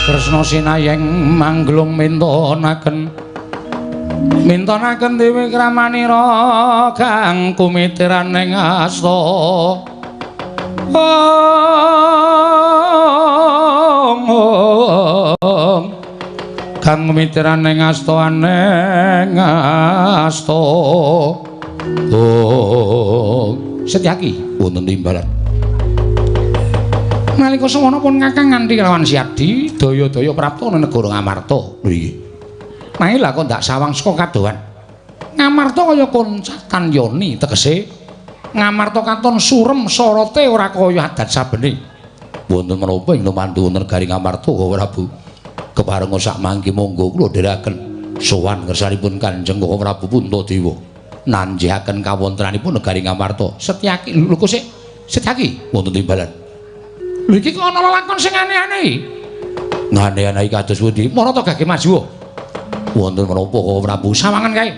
Kresna sinayeng manglung mintonaken dewe kramanira kang kumitiran ing asta kang kumitiran ing asta aneng asta Setyaki wonten timbalan nalika semana pun Kakang nganti lawan Siadi daya-daya prapta ing negara Ngamarta lho iki. Nanging lha kok ndak sawang saka kadohan. Ngamarta kaya koncatan yoni tegese Ngamarta katon surem sorote ora kaya adat sabene. Wonten menapa ing mantu negari Ngamarta Prabu. Keparenga sak mangke monggo kula dherekaken sowan ngersanipun Kanjeng Prabu Puntadewa. Nanjihaken kawontenanipun negari Ngamarta. Setyaki lho kok sik Setyaki wonten timbalan. Lho iki kok ana lelakon sing aneh-aneh iki. Ngane-aneh kados pundi? Marata gage maju. Wonten menapa Prabu sawangan kae.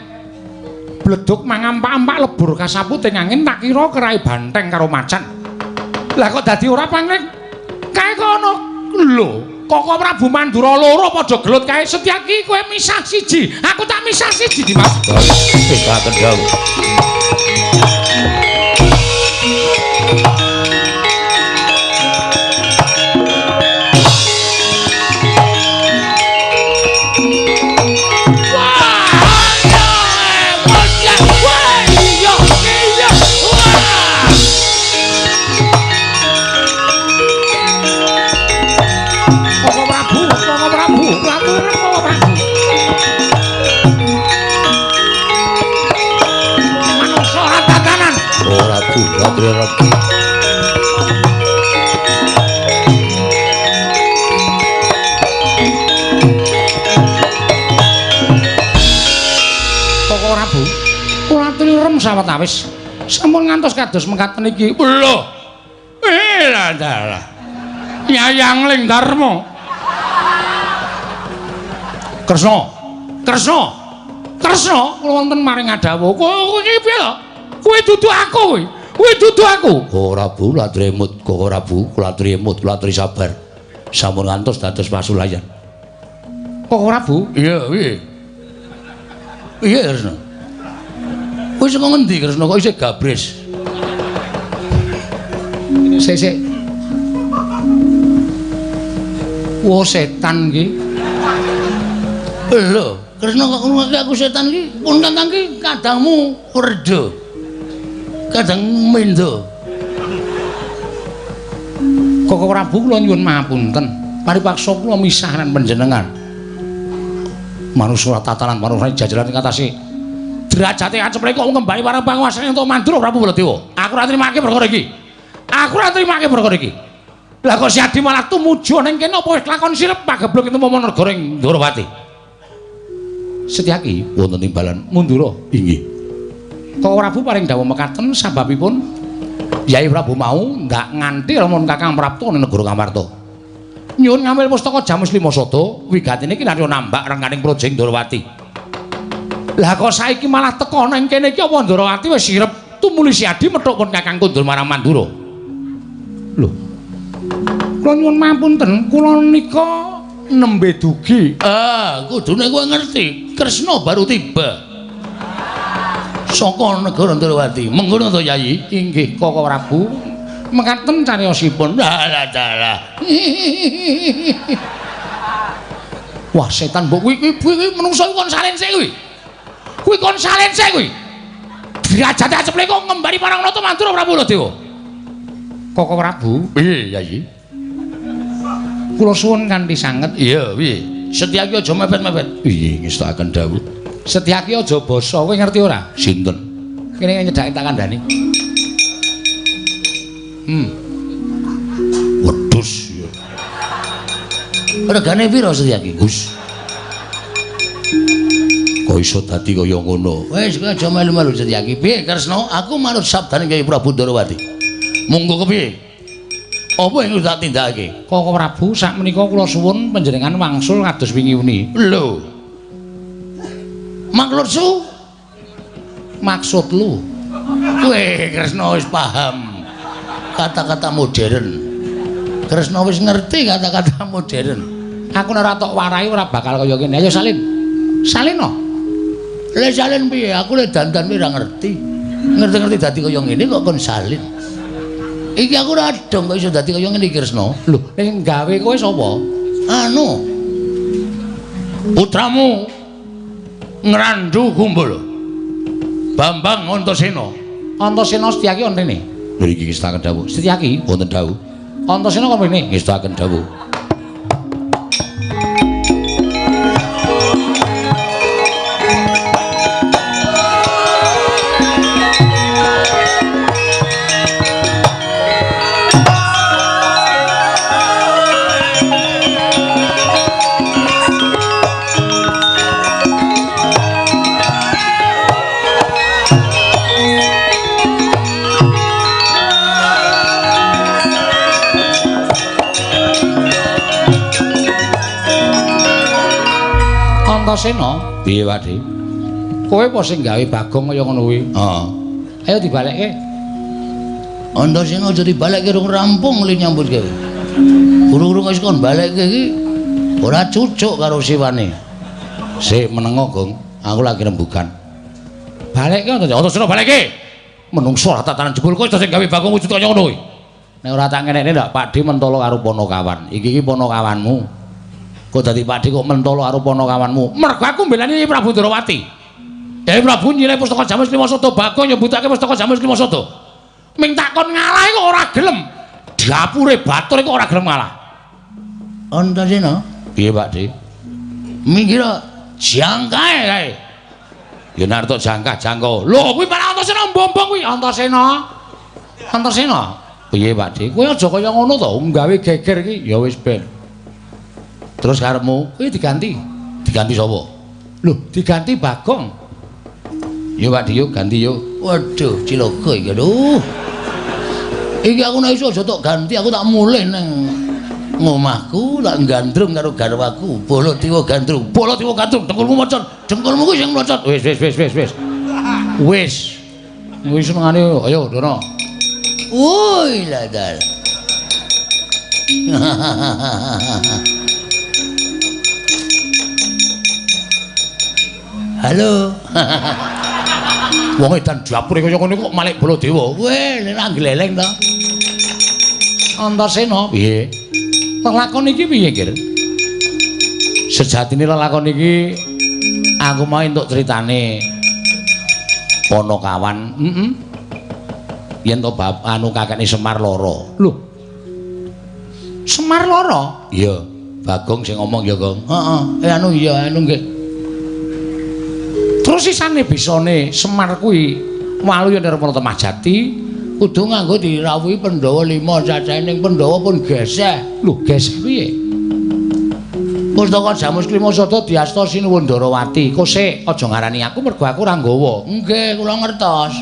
Bleduk mangampak-ampak lebur kasaputing angin tak kira kerai banteng karo macan. Lah kok dadi ora pangling? Kae kok ana lho, kok Prabu Mandura loro padha gelut kae. Setyaki kowe misah siji, aku tak misah siji Dimas. Sekaten dawuh. Sawetawis sampun ngantos kados mekaten iki. Lho. Lah dalah. Nyayang ling Darma. Kresna. Kula wonten maring ngadawa. Kowe iki piye to? Kowe dudu aku kowe. Kowe dudu aku. Ora Bu, kula aturi emut. Ora Bu, kula aturi emut, kula aturi sabar. Sampun ngantos dados pasulayan. Kok ora Bu? Iya, piye? Piye Kresna? Kowe saka ngendi Kresna kok isih gabres? Sik. Wo setan iki. Lho, Kresna kok ngomongke aku setan iki? Pun Kakang iki kadangmu reda. Kadang mendo. Kok Prabu kula nyuwun mapunten. Paripaksa kula misahan panjenengan. Manungsa tatanan manungsa jajaran ngatasi derajate acepre kok ngembani para panguwasane untuk Mandura Prabu Baladewa. Aku ora trimake perkara iki. Lah kok Siadi malah tumuju ning kene apa wis lakon sirep pageblok itu momo negara ing Ndrawati. Setyaki wonten timbalan Mandura inggih. Kok Prabu paring dawuh mekaten sababipun Yai Prabu mau ndak nganti lamun Kakang Prapta ning negara Ngamarta. Nyuwun ngambil pustaka Jamus Lima Sada wigatine iki narya nambak rengganing projeng Ndrawati. Lah kok saiki malah teka nang kene iki apa Ndrawati wis sirep tumuli Siadi methuk pun Kakang Kundul marang Mandura. Lho. Kula nyuwun mapunten, kula nika nembe dugi. Kudune kowe ngerti, Kresna baru tiba. saka negara Ndrawati. Mengkono to Yayi? Inggih Koko Prabu. Mekaten cariyosipun. Dalah. Wah, setan mbok kuwi menungso kon salense kuwi. Kuwi kon salense kuwi. Dirajate aceple kok ngembari Parangnata mantura Prabu Baladewa. Koko Prabu, Piye, Yayi? kula suwun kanthi sanget. Iya, piye? Setyaki aja mepet-mepet. Piye ngestakaken dawuh? Setyaki aja basa, kowe ngerti ora? Sinten? Kene nyedhaki tak kandhani. Wedhus ya. Regane pira Setyaki, Gus? Kok iso dadi kaya ngono? Wis kowe aja melu-melu Setyaki. Piye Kresna? Aku manut sabdane Kyai Prabu Ndrawati. Monggo kepiye? Apa yang tak tindakake? Koko Prabu, sakmenika kula suwun panjenengan wangsul kados wingi uni. Lho. Maksudsu? Maksud lu. Kowe Kresna wis paham kata-kata modern. Kresna wis ngerti kata-kata modern. Aku nek ora tok warai ora bakal kaya ngene. Ayo salin. Salino. Lah salin piye? Aku lek dandan ora ngerti. Ngerti-ngerti dadi kaya ngene kok kon salin. Iki aku ora dong kok iso dadi kaya ngene iki Kresna. Lho, sing gawe kowe sapa? Anu. Putramu Ngrandu Kumbul. Bambang Antasena. Antasena Setyaki wonten rene. Lho iki ngestaken dawuh. Setyaki Wonten dawuh. Antasena kok rene? Ngestaken dawuh. Antasena, Piye, Pakde? kowe apa sing gawe Bagong kaya ngono kuwi? Heeh. Ayo dibalekke. Antasena aja dibalekke rung rampung li nyambut gawe. Urung-urung wis kon balekke iki ora cucuk karo siwane. Sik menengo, Gong. Aku lagi rembugan. Balekke Antasena balekke. Menungso ora tatanan jebul kowe sing gawe Bagong wujud kaya ngono kuwi. Nek ora tak ngenekne ndak Pakde mentolo karo Panakawan. Iki Panakawanmu. Kok dadi Pakde kok mentolo karo Panakawanmu? Mergo aku mbelani Prabu Ndrawati. Kyai Prabu nyilih pustaka Jamus Klimasada Bagong nyebutake pustaka Jamus Klimasada. Ming takon ngalah kok ora gelem. Dapure batur kok ora gelem ngalah. Antasena, Piye, Pakde? mikira jangkae kae. Ya nek tok jangka. Lho, kuwi malah Antasena mbombong kuwi. Antasena. Piye, Pakde? Kowe aja kaya ngono to, nggawe geger iki. Ya wis ben. Terus karepmu Kuwi diganti. diganti sapa? Lho, diganti Bagong. Yo Pakde yo ganti yo. Waduh, cilaka iki aduh. Iki aku nek iso aja tok ganti, aku tak mulih nang ngomahku tak gandrung karo garwaku. Baladewa gandrung, dengkulmu mocot, dengkulmu ku sing mlocot. Wis. Wis senengane ayo Dono. Woi ladal. Halo. Wong edan dapure kaya ngene kok Malik Baladewa. Weh, nek gleleng to. Antasena, piye? Lelakon iki piye, Kir? Sejatine lelakon iki aku mau entuk critane Panakawan. Yen to bab anu kakekne Semar lara. Lho. Semar lara? Iya, Bagong sing ngomong ya, Gong. Heeh. Anu nggih. Terus sisane bisane Semar kuwi walu yen arep ana Majati Kudu nganggo dirawuhi Pandhawa 5 cacahe ning Pandhawa pun geseh. Lho, geseh piye? Pustaka Jamus Klimasada diasta Sinuwun Ndarawati. Kok sik aja ngarani aku mergo aku ora nggawa. Nggih, kula ngertos.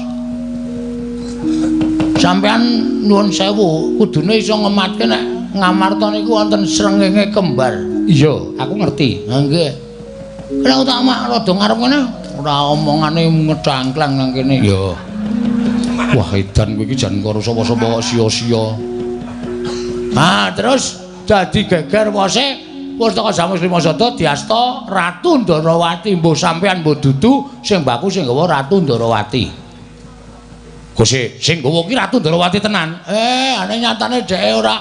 Sampeyan nuwun sewu, kudune iso ngematke nek Ngamarta niku wonten srengenge kembar. Iya, aku ngerti. Ha nggih. Kena tak mak rada ngarep ngene, ora omongane ngecangklang nang kene. Iya. Wah, edan kowe iki jan karo sapa-sapa kok sia-sia. Ah, terus dadi geger wose Pustaka Jamus Lima Sada diasta Ratu Ndarawati. Mbuh sampean mbuh dudu sing baku sing gawa Ratu Ndarawati. Gusti, sing gawa ki Ratu Ndarawati tenan. Ane nyatane dhek ora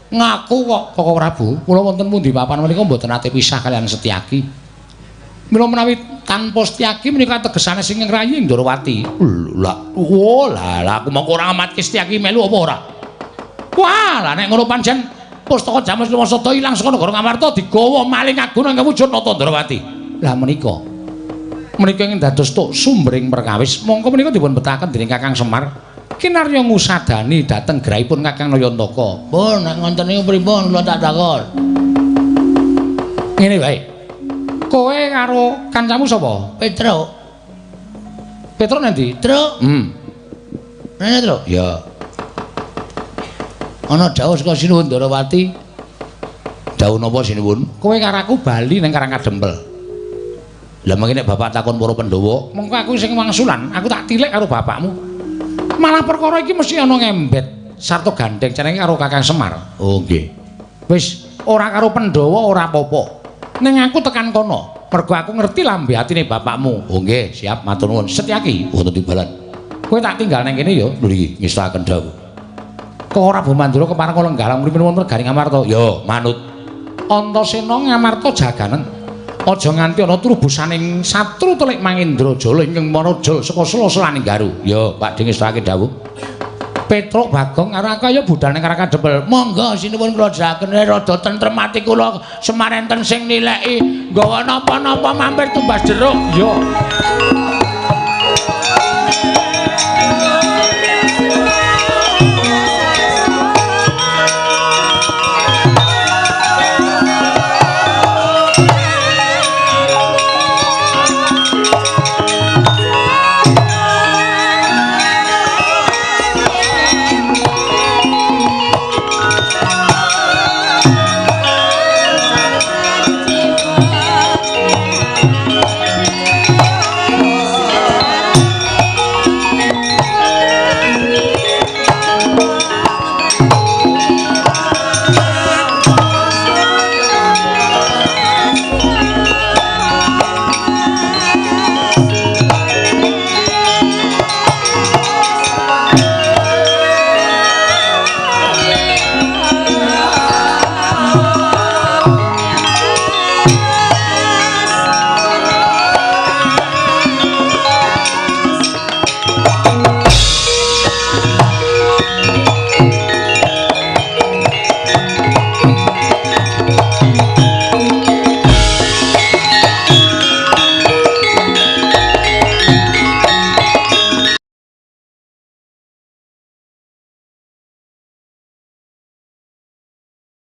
ngaku kok. Koko Prabu, kula wonten pundi papan menika mboten nate pisah kalian Setyaki. Mila menawi tanpa Setyaki menika tegesane sing ngrayi Ndarawati. Lah, aku mongko ora amatke Setyaki melu apa ora? Wah, lah nek ngono pancen Pustaka Jamus Lima Sada ilang saka negara Ngamarta digawa maling agung ing wujud Nata Ndarawati. Lah menika ing dados tuk sumbering perkawis mongko menika dipun betahaken dening Kakang Semar kinarya ngusadani dhateng grahipun Kakang Nayantaka. Pun nek ngoten niku pripun kula tak takon. Ngene wae. Kowe karo kancamu sapa? Petruk. Petruk nanti? Truk. Rene Truk? Ya. Ana dawuh saka Sinuwun Ndarawati. Dawuh napa Sinuwun? Kowe karo aku bali ning Karangkadempel. Lah mengki nek bapak takon para Pandhawa, mengko aku sing wangsulan, aku tak tilek karo bapakmu. Malah perkara iki mesti ana ngembet sarta gandeng jenenge karo Kakang Semar. Oh nggih. Wis ora karo Pandhawa ora apa-apa. Ning aku tekan kono, mergo aku ngerti lambe atine bapakmu. Oh nggih, siap matur nuwun. Setyaki wonten timbalan. Kowe tak tinggal nang kene ya. Lho iki ngestaken dawuh. Kok ora Bumandura kepareng Lenggalang mripun wonten Garing Ngamarta? Ya, manut. Antasena Ngamarta jaganen. Aja nganti ana trubusaning satru telik Mangindra Jala ing Marajal saka sela-selaning garu. Ya, Pak Ding ngestake dawuh. Petruk Bagong karo kaya budal ning Karangkadempel. Monggo sinuwun kula jagaken rada tentrem ati kula semarenten sing nileki nggawa napa-napa mampir tumbas jeruk. Ya.